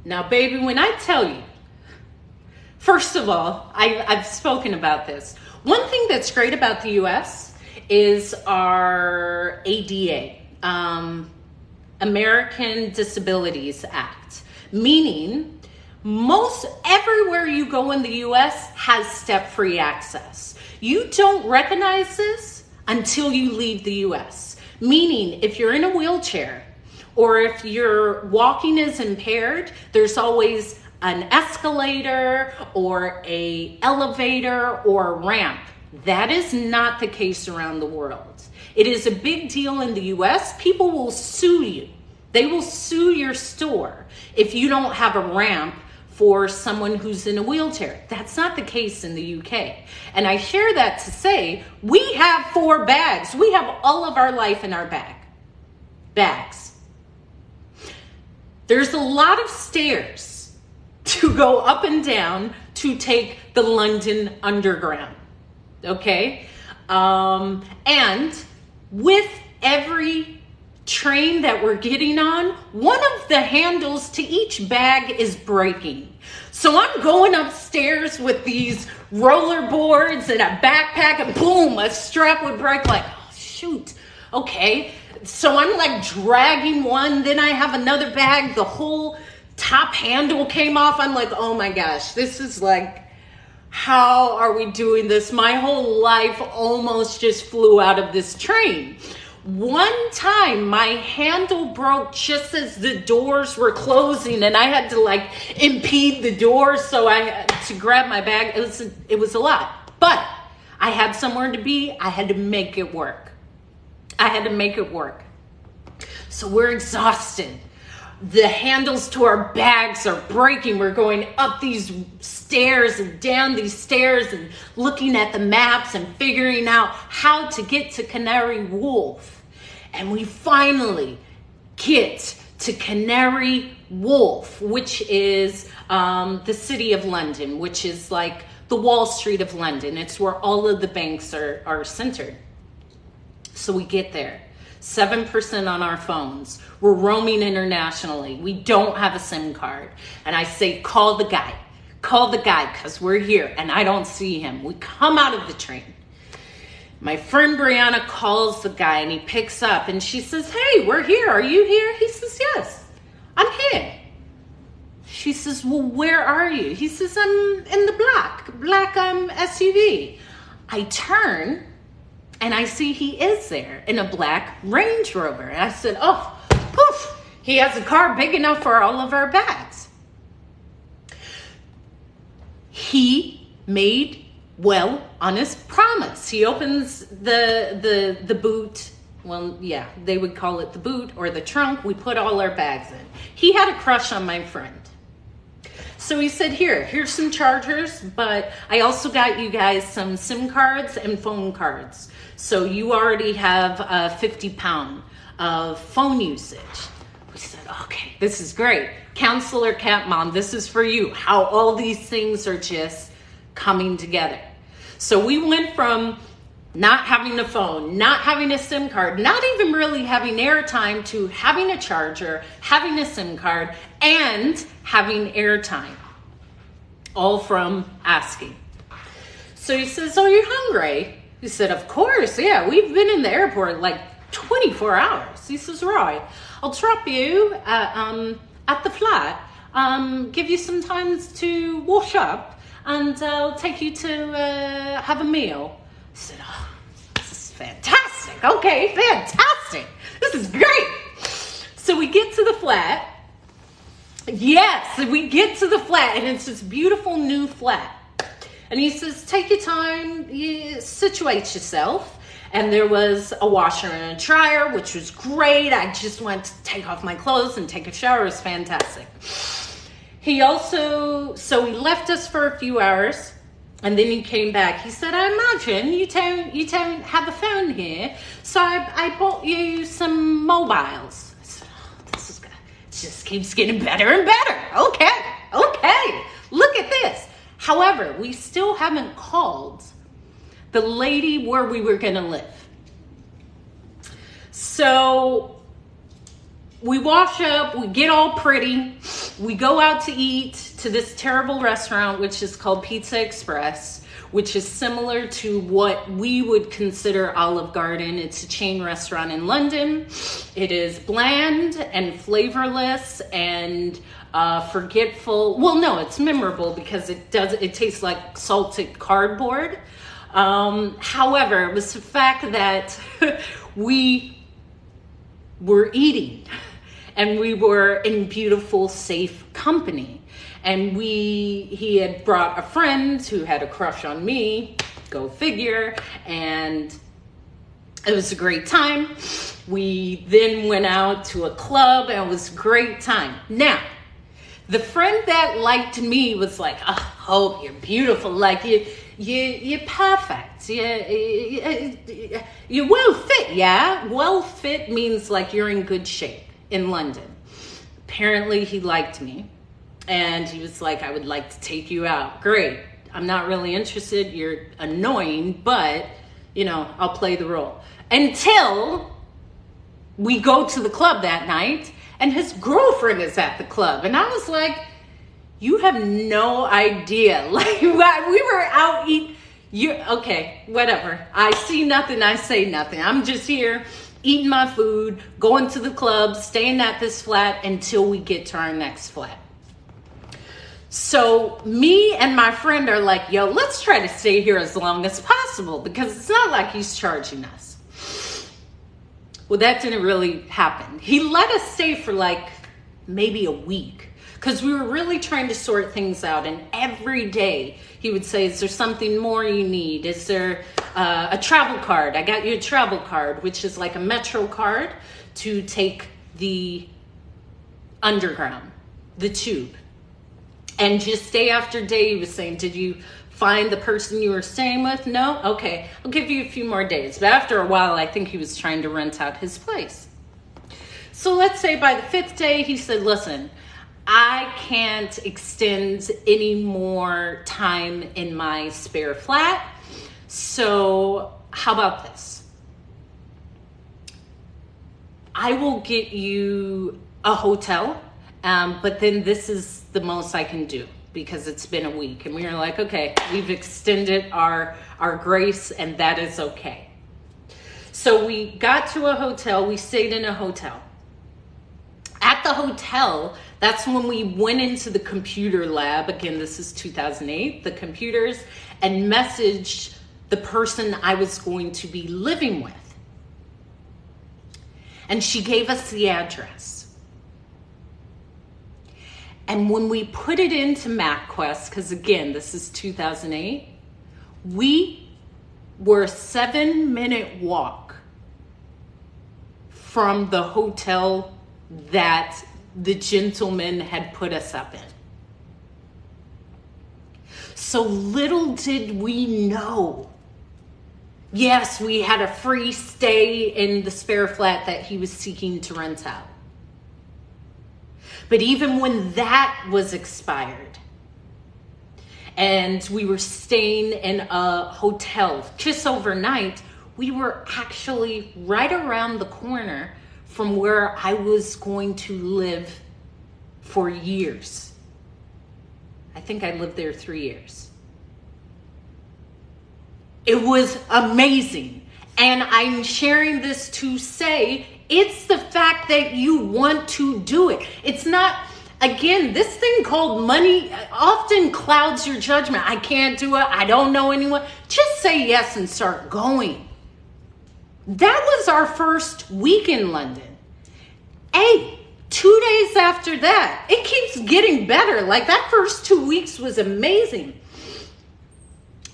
Now, baby, when I tell you, first of all, I've spoken about this. One thing that's great about the U.S. is our ADA, American Disabilities Act, meaning most everywhere you go in the U.S. has step-free access. You don't recognize this until you leave the U.S. Meaning, if you're in a wheelchair or if your walking is impaired, there's always an escalator or an elevator or a ramp. That is not the case around the world. It is a big deal in the U.S. People will sue you. They will sue your store if you don't have a ramp for someone who's in a wheelchair. That's not the case in the UK. And I share that to say, we have 4 bags. We have all of our life in our bags. There's a lot of stairs to go up and down to take the London Underground, okay? And with every train that we're getting on, one of the handles to each bag is breaking. So I'm going upstairs with these roller boards and a backpack, and boom, a strap would break. Like, oh, shoot, okay. So I'm like dragging one, then I have another bag, the whole top handle came off. I'm like, oh my gosh, this is like, how are we doing this? My whole life almost just flew out of this train. One time my handle broke just as the doors were closing, and I had to like impede the doors so I had to grab my bag. It was a lot, but I had somewhere to be. I had to make it work. I had to make it work. So we're exhausted. The handles to our bags are breaking. We're going up these stairs and down these stairs and looking at the maps and figuring out how to get to Canary Wharf. And we finally get to Canary Wharf, which is the city of London, which is like the Wall Street of London. It's where all of the banks are centered. So we get there. 7% on our phones. We're roaming internationally. We don't have a SIM card. And I say, call the guy, because we're here. And I don't see him. We come out of the train. My friend Brianna calls the guy and he picks up and she says, hey, we're here. Are you here? He says, yes, I'm here. She says, well, where are you? He says, I'm in the black SUV. I turn and I see he is there in a black Range Rover. And I said, oh, poof, he has a car big enough for all of our bags. He made well on his promise. He opens the boot. Well, yeah, they would call it the boot or the trunk. We put all our bags in. He had a crush on my friend. So he said, here's some chargers, but I also got you guys some SIM cards and phone cards. So you already have a 50 pound of phone usage. We said, okay, this is great. Counselor Cat Mom, this is for you. How all these things are just coming together. So we went from not having a phone, not having a SIM card, not even really having airtime to having a charger, having a SIM card, and having airtime. All from asking. So he says, oh, you're hungry? He said, of course, yeah. We've been in the airport like 24 hours. He says, right, I'll drop you at the flat, give you some time to wash up, and I'll take you to have a meal. I said, oh, this is fantastic. Okay, fantastic. This is great. So we get to the flat. Yes, we get to the flat, and it's this beautiful new flat. And he says, take your time, you situate yourself. And there was a washer and a dryer, which was great. I just went to take off my clothes and take a shower. It was fantastic. So he left us for a few hours, and then he came back. He said, I imagine you don't have a phone here, so I bought you some mobiles. I said, oh, this is good. It just keeps getting better and better. Okay, look at this. However, we still haven't called the lady where we were going to live. So we wash up, we get all pretty, we go out to eat to this terrible restaurant, which is called Pizza Express, which is similar to what we would consider Olive Garden. It's a chain restaurant in London. It is bland and flavorless and forgetful. Well, no, it's memorable because it tastes like salted cardboard. However, it was the fact that we were eating and we were in beautiful, safe company. And he had brought a friend who had a crush on me, go figure, and it was a great time. We then went out to a club and it was a great time. Now, the friend that liked me was like, oh, you're beautiful, like you're perfect, you're well fit, yeah? Well fit means like you're in good shape in London. Apparently he liked me. And he was like, I would like to take you out. Great. I'm not really interested. You're annoying, but, I'll play the role. Until we go to the club that night, and his girlfriend is at the club. And I was like, you have no idea. Like, we were out eating. Okay, whatever. I see nothing. I say nothing. I'm just here eating my food, going to the club, staying at this flat until we get to our next flat. So me and my friend are like, yo, let's try to stay here as long as possible because it's not like he's charging us. Well, that didn't really happen. He let us stay for like maybe a week because we were really trying to sort things out. And every day he would say, is there something more you need? Is there a travel card? I got you a travel card, which is like a Metro card to take the underground, the tube. And just day after day, he was saying, did you find the person you were staying with? No? Okay, I'll give you a few more days. But after a while, I think he was trying to rent out his place. So let's say by the 5th day, he said, listen, I can't extend any more time in my spare flat. So how about this? I will get you a hotel, but then this is the most I can do because it's been a week. And we were like, okay, we've extended our grace and that is okay. So we got to a hotel, we stayed in a hotel. At the hotel, that's when we went into the computer lab. Again, this is 2008, the computers, and messaged the person I was going to be living with. And she gave us the address. And when we put it into MapQuest, because again, this is 2008, we were a 7-minute walk from the hotel that the gentleman had put us up in. So little did we know. Yes, we had a free stay in the spare flat that he was seeking to rent out. But even when that was expired and we were staying in a hotel just overnight, we were actually right around the corner from where I was going to live for years. I think I lived there 3 years. It was amazing. And I'm sharing this to say, it's the fact that you want to do it. It's not, again, this thing called money often clouds your judgment. I can't do it. I don't know anyone. Just say yes and start going. That was our first week in London. Hey, 2 days after that, it keeps getting better. Like that first 2 weeks was amazing.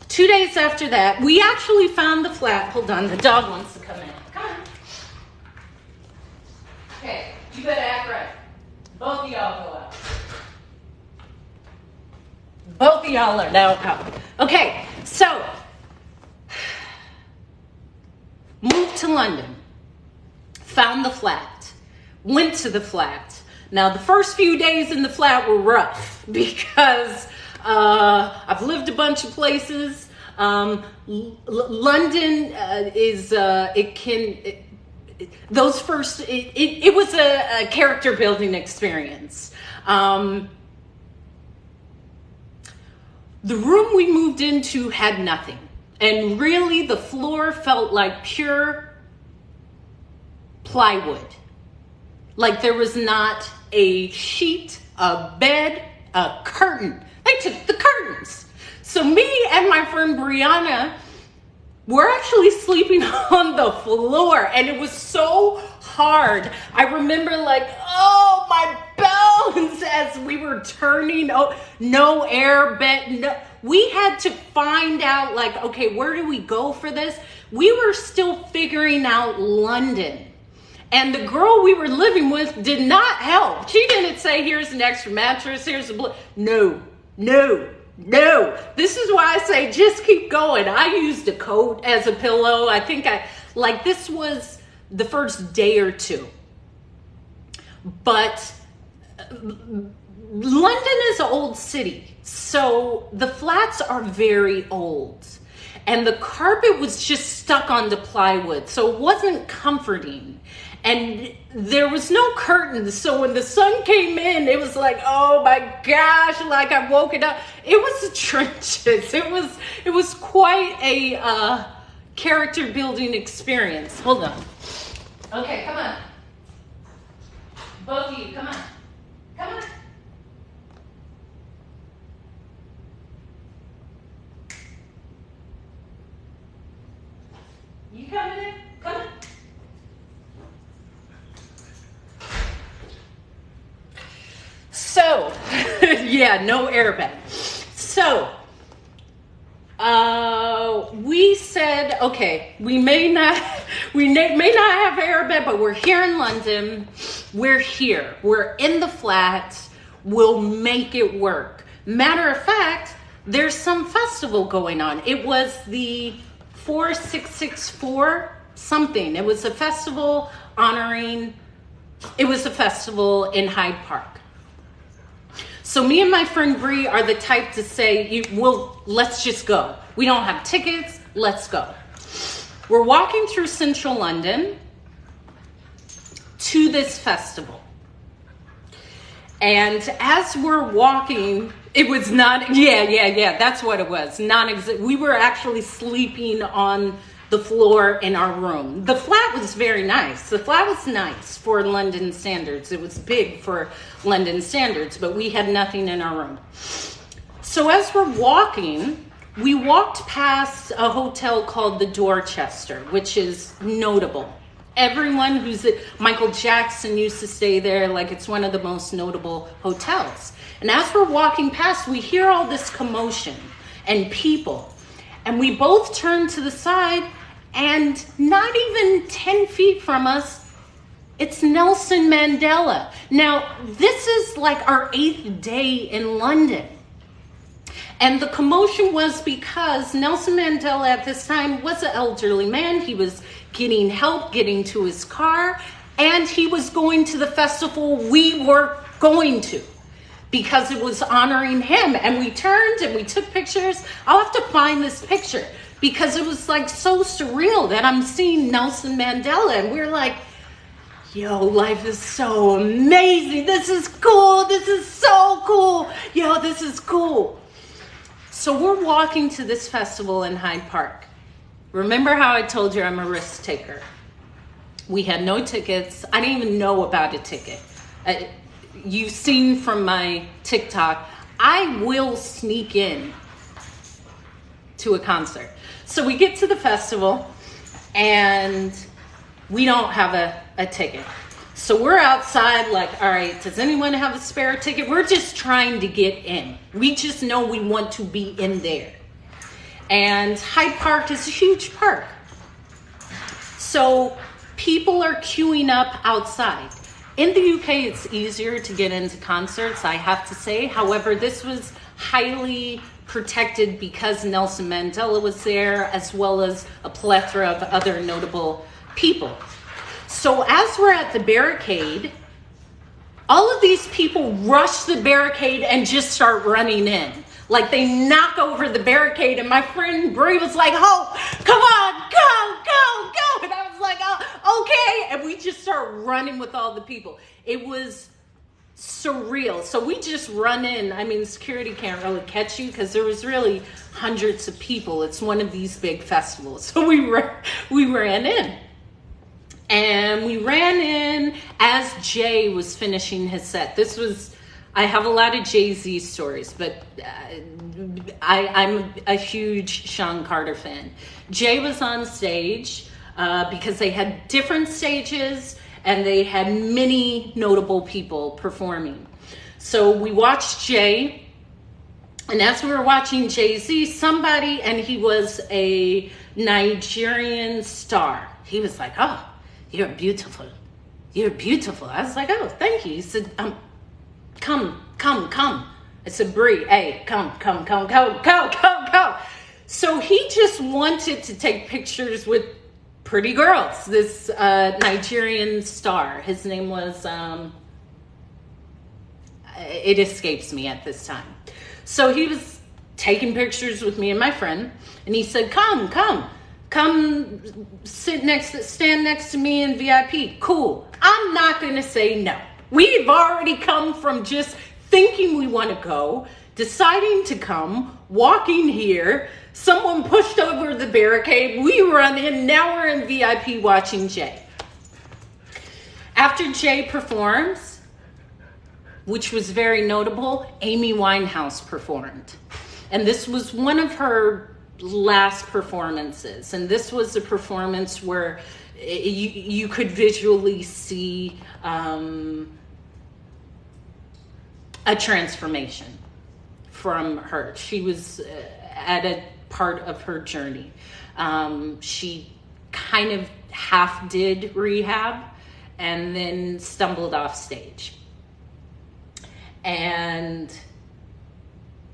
2 days after that, we actually found the flat. Hold on, the dog wants to come in. Come on. Okay, you better act right. Both of y'all go out. Both of y'all are now out. Okay, so moved to London, found the flat, went to the flat. Now, the first few days in the flat were rough because I've lived a bunch of places. London it was a character building experience. The room we moved into had nothing. And really the floor felt like pure plywood. Like there was not a sheet, a bed, a curtain. They took the curtains. So me and my friend Brianna were actually sleeping on the floor and it was so hard. I remember like, oh, my bones as we were turning. Oh, no air bed. No. We had to find out like, okay, where do we go for this? We were still figuring out London. And the girl we were living with did not help. She didn't say, here's an extra mattress, here's a No. This is why I say just keep going. I used a coat as a pillow. I think this was the first day or two. But London is an old city. So the flats are very old. And the carpet was just stuck onto plywood. So it wasn't comforting. And there was no curtains. So when the sun came in, it was like, oh my gosh, like I woke it up. It was the trenches. It was quite a character building experience. Hold on. Okay, come on. Both of you, come on. Come on. You coming in? Come on. So, yeah, no airbag. So, We said, okay, we may not have Airbnb, but we're here in London. We're here. We're in the flat. We'll make it work. Matter of fact, there's some festival going on. It was the 4664 something. It was a festival in Hyde Park. So me and my friend Bree are the type to say, let's just go. We don't have tickets, let's go. We're walking through central London to this festival. And as we're walking, it was not, that's what it was. We were actually sleeping on the floor in our room. The flat was very nice. The flat was nice for London standards. It was big for London standards, but we had nothing in our room. So as we're walking, we walked past a hotel called the Dorchester, which is notable. Everyone Michael Jackson used to stay there, like it's one of the most notable hotels. And as we're walking past, we hear all this commotion and people. And we both turn to the side, and not even 10 feet from us, it's Nelson Mandela. Now, this is like our 8th day in London. And the commotion was because Nelson Mandela at this time was an elderly man. He was getting help getting to his car, and he was going to the festival we were going to because it was honoring him. And we turned and we took pictures. I'll have to find this picture because it was like so surreal that I'm seeing Nelson Mandela, and we're like, yo, life is so amazing. This is cool. This is so cool. Yo, this is cool. So we're walking to this festival in Hyde Park. Remember how I told you I'm a risk taker? We had no tickets. I didn't even know about a ticket. You've seen from my TikTok, I will sneak in to a concert. So we get to the festival and we don't have a ticket. So we're outside like, all right, does anyone have a spare ticket? We're just trying to get in. We just know we want to be in there. And Hyde Park is a huge park. So people are queuing up outside. In the UK, it's easier to get into concerts, I have to say. However, this was highly protected because Nelson Mandela was there, as well as a plethora of other notable people. So as we're at the barricade, all of these people rush the barricade and just start running in. Like they knock over the barricade, and my friend Brie was like, oh, come on, go. And I was like, oh, okay. And we just start running with all the people. It was surreal. So we just run in. I mean, security can't really catch you because there was really hundreds of people. It's one of these big festivals. So we ran in. And we ran in as Jay was finishing his set. I have a lot of Jay-Z stories, but I'm a huge Sean Carter fan. Jay was on stage because they had different stages and they had many notable people performing. So we watched Jay, and as we were watching Jay-Z, and he was a Nigerian star. He was like, oh, you're beautiful. You're beautiful. I was like, oh, thank you. He said, come. I said, Brie, hey, come. So he just wanted to take pictures with pretty girls. This Nigerian star. His name was, it escapes me at this time. So he was taking pictures with me and my friend, and he said, come stand next to me in VIP. Cool. I'm not going to say no. We've already come from just thinking we want to go, deciding to come, walking here. Someone pushed over the barricade. We run in. Now we're in VIP watching Jay. After Jay performs, which was very notable, Amy Winehouse performed. And this was one of her last performances, and this was a performance where you could visually see a transformation from her. She was at part of her journey. She kind of half did rehab and then stumbled off stage. And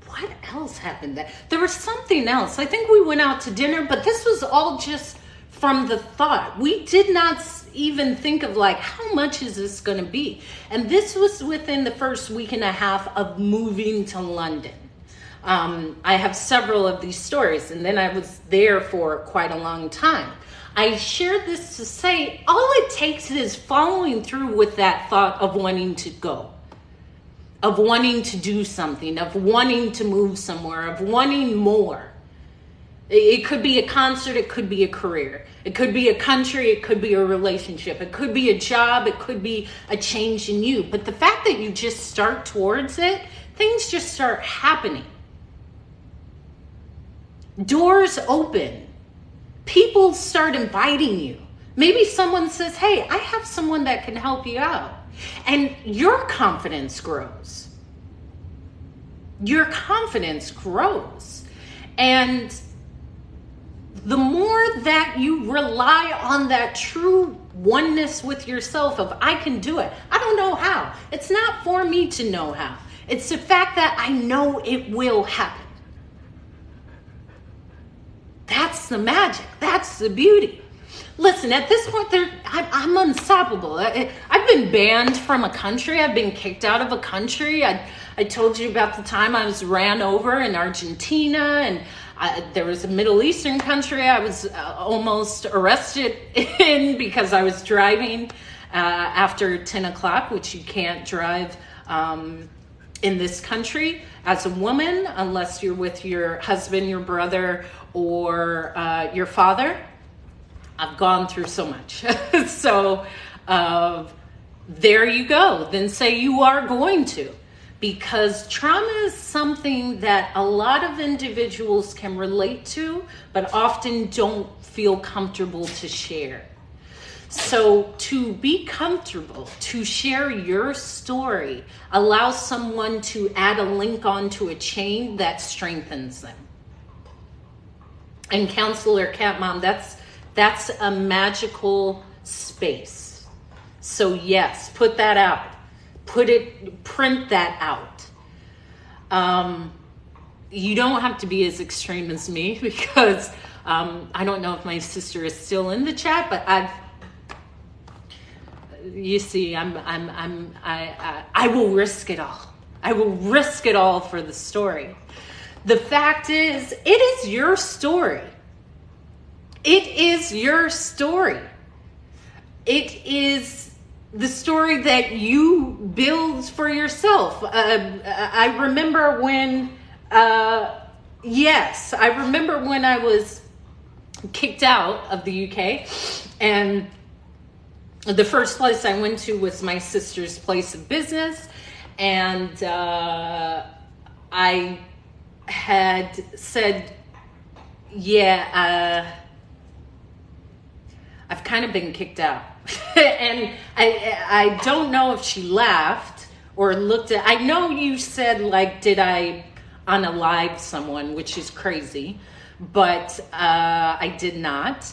what else happened? There was something else. I think we went out to dinner, but this was all just from the thought. We did not even think of like, how much is this going to be? And this was within the first week and a half of moving to London. I have several of these stories, and then I was there for quite a long time. I shared this to say, all it takes is following through with that thought of wanting to go, of wanting to do something, of wanting to move somewhere, of wanting more. It could be a concert, it could be a career, it could be a country, it could be a relationship, it could be a job, it could be a change in you. But the fact that you just start towards it, things just start happening. Doors open. People start inviting you. Maybe someone says, hey, I have someone that can help you out. And your confidence grows. Your confidence grows. And the more that you rely on that true oneness with yourself of, I can do it. I don't know how. It's not for me to know how. It's the fact that I know it will happen. That's the magic. That's the beauty. Listen, at this point, I'm unstoppable. I've been banned from a country. I've been kicked out of a country. I told you about the time I was ran over in Argentina, and there was a Middle Eastern country I was almost arrested in because I was driving after 10 o'clock, which you can't drive in this country as a woman unless you're with your husband, your brother, or your father. I've gone through so much. So there you go. Then say you are going to. Because trauma is something that a lot of individuals can relate to, but often don't feel comfortable to share. So to be comfortable, to share your story, allows someone to add a link onto a chain that strengthens them. And Counselor Cat Mom, that's a magical space. So yes, put that out. Print that out. You don't have to be as extreme as me because I don't know if my sister is still in the chat, but you see, I will risk it all. I will risk it all for the story. The fact is, it is your story. It is your story. It is the story that you build for yourself. I remember when, I remember when I was kicked out of the UK, and the first place I went to was my sister's place of business, and I had said, I've kind of been kicked out. And I don't know if she laughed or looked at, I know you said like, did I unalive someone, which is crazy, but I did not.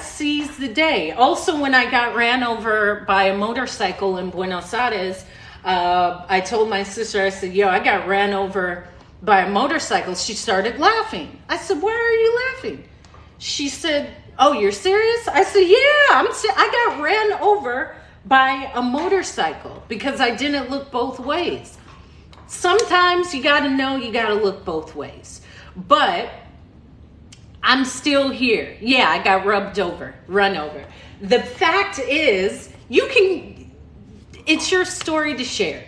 Seize the day. Also, when I got ran over by a motorcycle in Buenos Aires, I told my sister, I said, I got ran over by a motorcycle. She started laughing. I said, why are you laughing? She said, oh, you're serious? I said, I got ran over by a motorcycle because I didn't look both ways. Sometimes you got to know you got to look both ways. But I'm still here. Yeah, I got run over. The fact is, it's your story to share.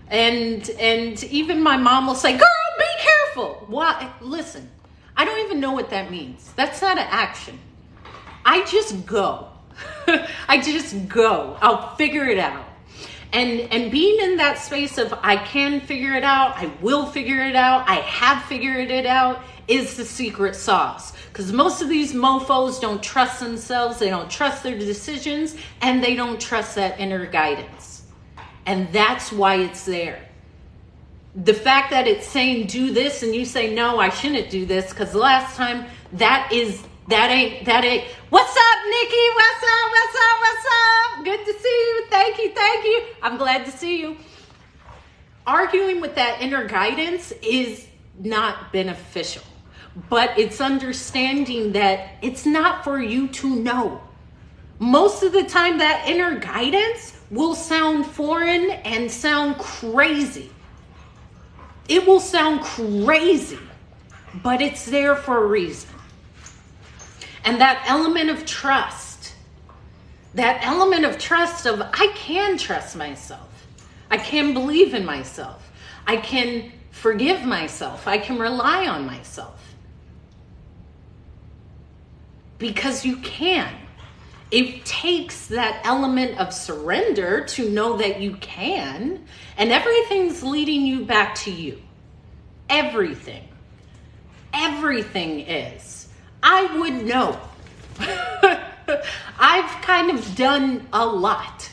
And even my mom will say, girl, be careful. Why? Listen, I don't even know what that means. That's not an action. I just go. I just go. I'll figure it out. And being in that space of I can figure it out, I will figure it out, I have figured it out, is the secret sauce. Because most of these mofos don't trust themselves, they don't trust their decisions, and they don't trust that inner guidance. And that's why it's there. The fact that it's saying do this and you say, no, I shouldn't do this, because the last time that ain't. What's up, Nikki? What's up? Good to see you. Thank you. I'm glad to see you. Arguing with that inner guidance is not beneficial, but it's understanding that it's not for you to know. Most of the time, that inner guidance will sound foreign and sound crazy. It will sound crazy, but it's there for a reason. And that element of trust of I can trust myself. I can believe in myself. I can forgive myself. I can rely on myself. Because you can. It takes that element of surrender to know that you can, and everything's leading you back to you. Everything is. I would know. I've kind of done a lot.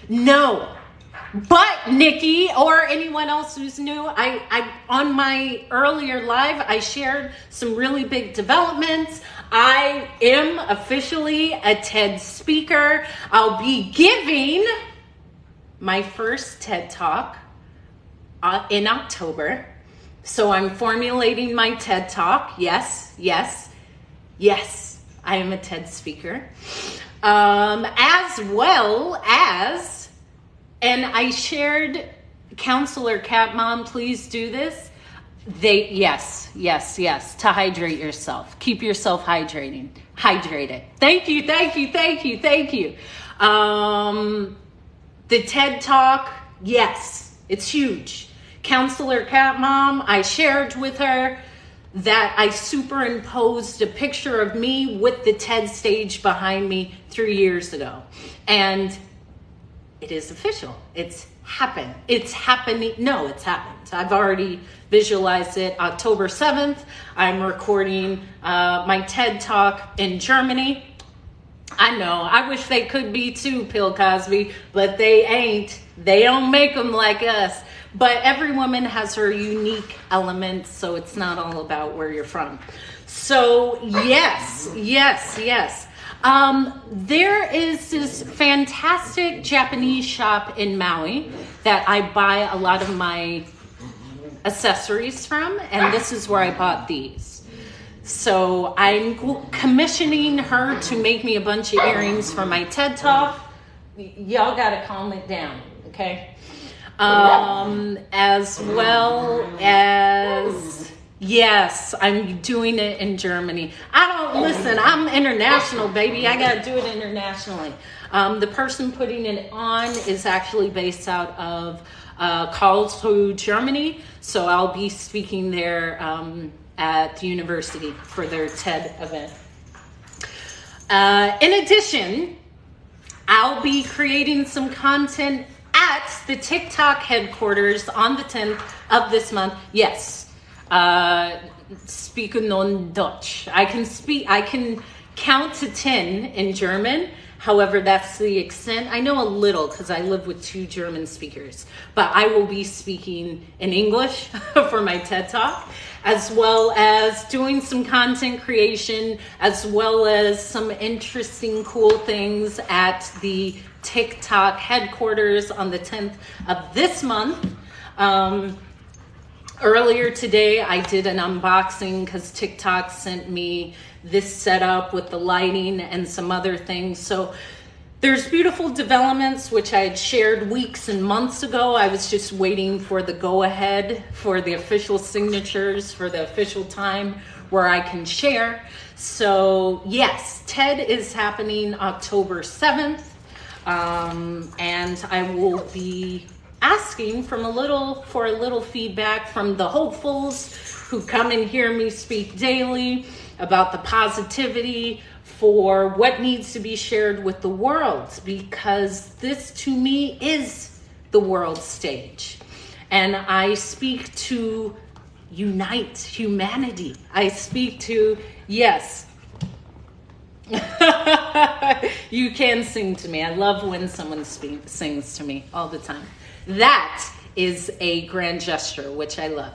No. But Nikki or anyone else who's new, I on my earlier live, I shared some really big developments. I am officially a TED speaker. I'll be giving my first TED Talk in October. So I'm formulating my TED Talk. Yes, I am a TED speaker. As well as, and I shared, Counselor Cat Mom, please do this. Yes, to hydrate yourself. Keep yourself hydrated. Thank you. The TED Talk, yes, it's huge. Counselor Cat Mom, I shared with her that I superimposed a picture of me with the TED stage behind me 3 years ago. And it is official. It's happened. It's happening. No, it's happened. I've already visualized it. October 7th, I'm recording my TED Talk in Germany. I know. I wish they could be too, Bill Cosby, but they ain't. They don't make them like us. But every woman has her unique elements, so it's not all about where you're from. So yes. There is this fantastic Japanese shop in Maui that I buy a lot of my accessories from, and this is where I bought these. So I'm commissioning her to make me a bunch of earrings for my TED Talk. Y'all gotta calm it down, okay? As well as, yes, I'm doing it in Germany. I'm international, baby. I gotta do it internationally. The person putting it on is actually based out of Karlsruhe, Germany. So I'll be speaking there at the university for their TED event. In addition, I'll be creating some content at the TikTok headquarters on the 10th of this month. Yes, speak non Dutch. I can count to 10 in German. However, that's the extent. I know a little because I live with 2 German speakers, but I will be speaking in English for my TED Talk, as well as doing some content creation, as well as some interesting, cool things at the TikTok headquarters on the 10th of this month. Earlier today, I did an unboxing because TikTok sent me this setup with the lighting and some other things. So there's beautiful developments, which I had shared weeks and months ago. I was just waiting for the go-ahead for the official signatures, for the official time where I can share. So yes, TED is happening October 7th. And I will be asking for a little feedback from the hopefuls who come and hear me speak daily about the positivity for what needs to be shared with the world, because this to me is the world stage. And I speak to unite humanity. I speak to, yes, you can sing to me. I love when someone sings to me all the time. That is a grand gesture, which I love.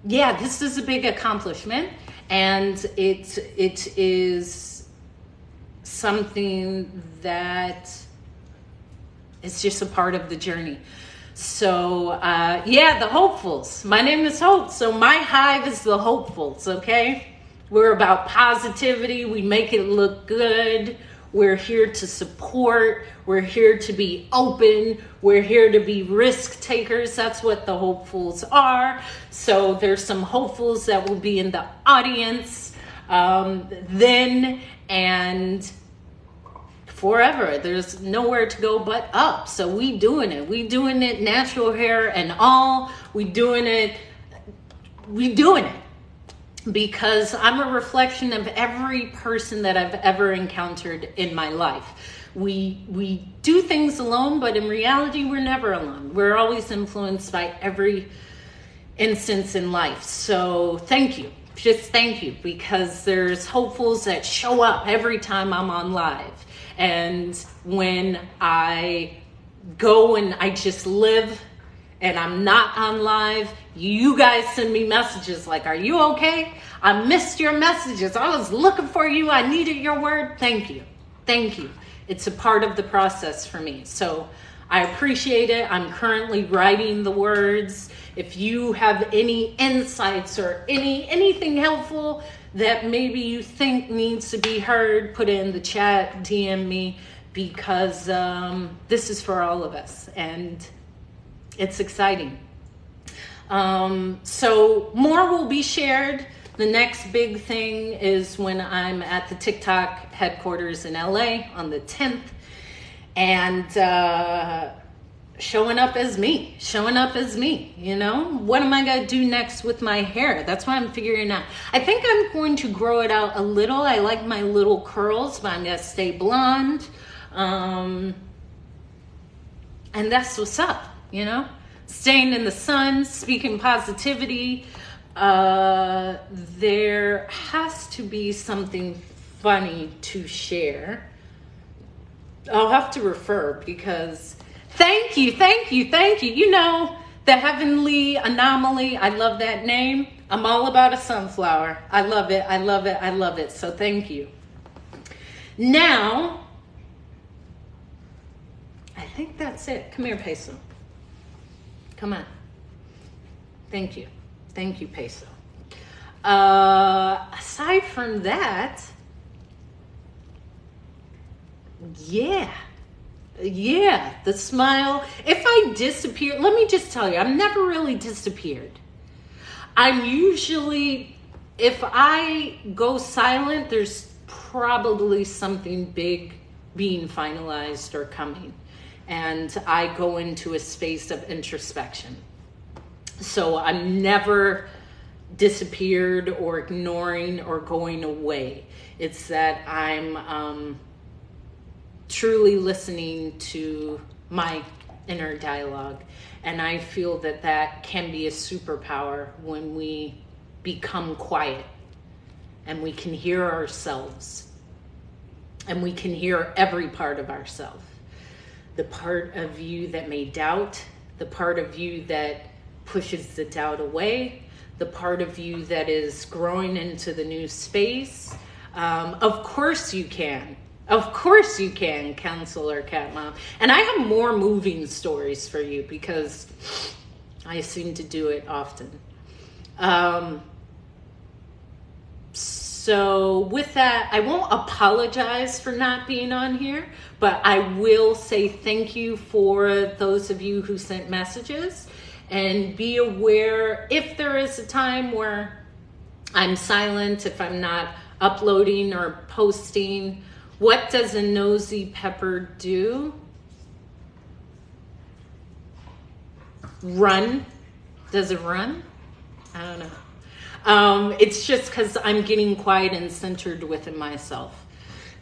Yeah, this is a big accomplishment, and it is something that is just a part of the journey. So, yeah, the hopefuls. My name is Hope, so my hive is the hopefuls, okay? We're about positivity. We make it look good. We're here to support. We're here to be open. We're here to be risk takers. That's what the hopefuls are. So there's some hopefuls that will be in the audience then and forever. There's nowhere to go but up. So we doing it. We doing it natural hair and all. We doing it because I'm a reflection of every person that I've ever encountered in my life. We do things alone, but in reality, we're never alone. We're always influenced by every instance in life. So thank you. Just thank you, because there's hopefuls that show up every time I'm on live. And when I go and I just live and I'm not on live, you guys send me messages like, are you okay? I missed your messages. I was looking for you. I needed your word. Thank you. Thank you. It's a part of the process for me. So I appreciate it. I'm currently writing the words. If you have any insights or anything helpful that maybe you think needs to be heard, put it in the chat, DM me, because this is for all of us and it's exciting. So more will be shared. The next big thing is when I'm at the TikTok headquarters in LA on the 10th and showing up as me, you know? What am I gonna do next with my hair? That's what I'm figuring out. I think I'm going to grow it out a little. I like my little curls, but I'm gonna stay blonde. And that's what's up, you know? Staying in the sun, speaking positivity. There has to be something funny to share. I'll have to refer because thank you. You know, the Heavenly Anomaly, I love that name. I'm all about a sunflower. I love it. So thank you. Now, I think that's it. Come here, Peso. Come on. Thank you, Peso. Aside from that, yeah, the smile. If I disappear, let me just tell you, I've never really disappeared. I'm usually, if I go silent, there's probably something big being finalized or coming. And I go into a space of introspection. So I'm never disappeared or ignoring or going away. It's that I'm truly listening to my inner dialogue. And I feel that that can be a superpower when we become quiet and we can hear ourselves and we can hear every part of ourselves. The part of you that may doubt, the part of you that pushes the doubt away, the part of you that is growing into the new space. Of course you can. Counselor Cat Mom. And I have more moving stories for you because I seem to do it often. So with that, I won't apologize for not being on here, but I will say thank you for those of you who sent messages, and be aware if there is a time where I'm silent, if I'm not uploading or posting. What does a nosy pepper do? Run. Does it run? I don't know. It's just because I'm getting quiet and centered within myself.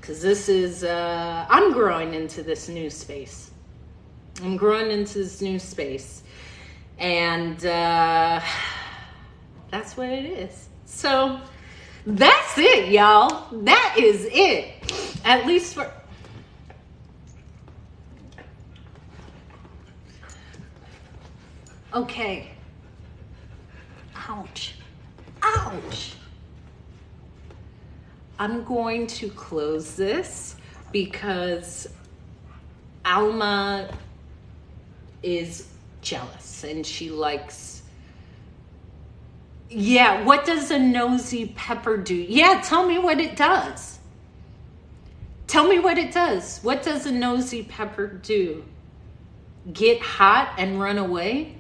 Because this is, I'm growing into this new space. And that's what it is. So that's it, y'all. That is it. At least for... Okay. Ouch. Ouch. I'm going to close this because Alma is jealous and she likes... Yeah, what does a nosy pepper do? Yeah, tell me what it does. Tell me what it does. What does a nosy pepper do? Get hot and run away?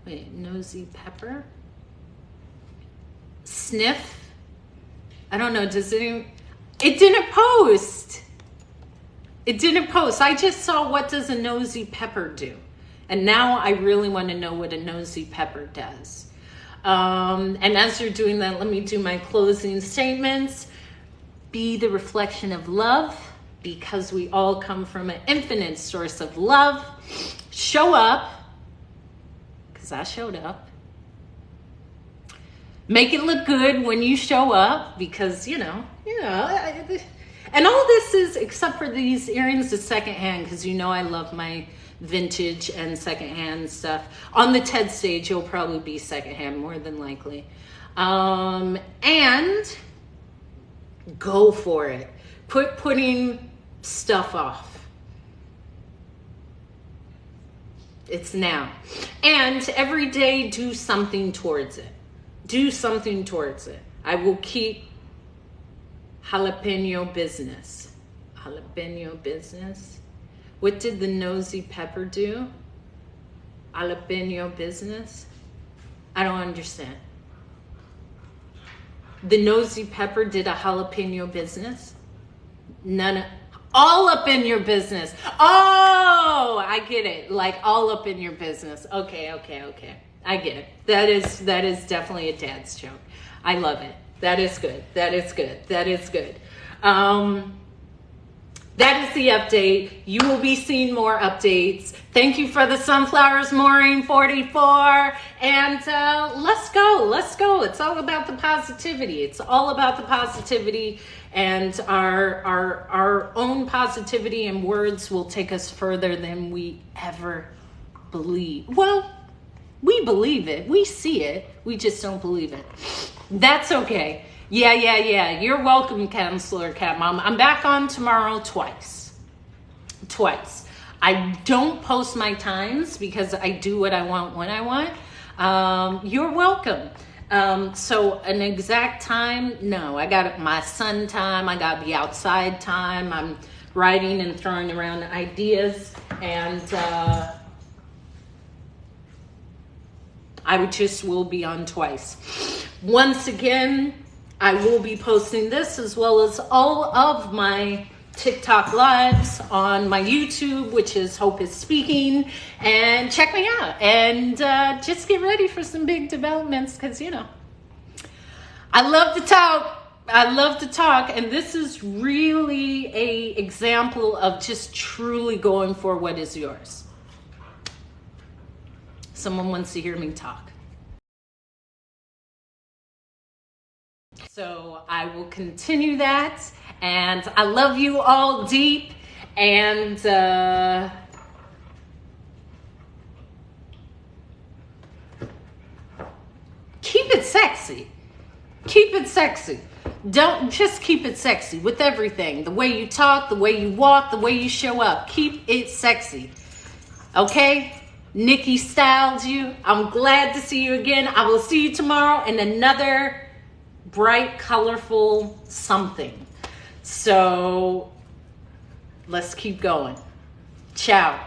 Wait, nosy pepper? Sniff? I don't know, does it didn't post. It didn't post. I just saw what does a nosy pepper do? And now I really want to know what a nosy pepper does. And as you're doing that, let me do my closing statements. Be the reflection of love, because we all come from an infinite source of love. Show up, because I showed up. Make it look good when you show up, because, you know. And all this is, except for these earrings, is secondhand, because you know I love my vintage and secondhand stuff. On the TED stage, you'll probably be secondhand, more than likely. And go for it. Quit putting stuff off. It's now. And every day, do something towards it. Do something towards it. I will keep jalapeno business. Jalapeno business. What did the nosy pepper do? Jalapeno business? I don't understand. The nosy pepper did a jalapeno business? All up in your business. Oh, I get it. Like all up in your business. Okay. I get it. That is definitely a dad's joke. I love it. That is good. That is good. That is the update. You will be seeing more updates. Thank you for the sunflowers, Maureen 44. And let's go. It's all about the positivity. And our own positivity and words will take us further than we ever believe. Well, we believe it. We see it. We just don't believe it. That's okay. Yeah. You're welcome, Counselor Cat Mom. I'm back on tomorrow twice. I don't post my times because I do what I want when I want. You're welcome. So an exact time, no. I got my sun time. I got the outside time. I'm writing and throwing around ideas. And I just will be on twice. Once again, I will be posting this as well as all of my TikTok lives on my YouTube, which is Hope is Speaking, and check me out. And just get ready for some big developments because, you know, I love to talk. And this is really a example of just truly going for what is yours. Someone wants to hear me talk. So I will continue that, and I love you all deep, and keep it sexy. Don't just keep it sexy with everything. The way you talk, the way you walk, the way you show up. Keep it sexy. Okay? Nikki styled you. I'm glad to see you again. I will see you tomorrow in another bright, colorful something. So let's keep going. Ciao.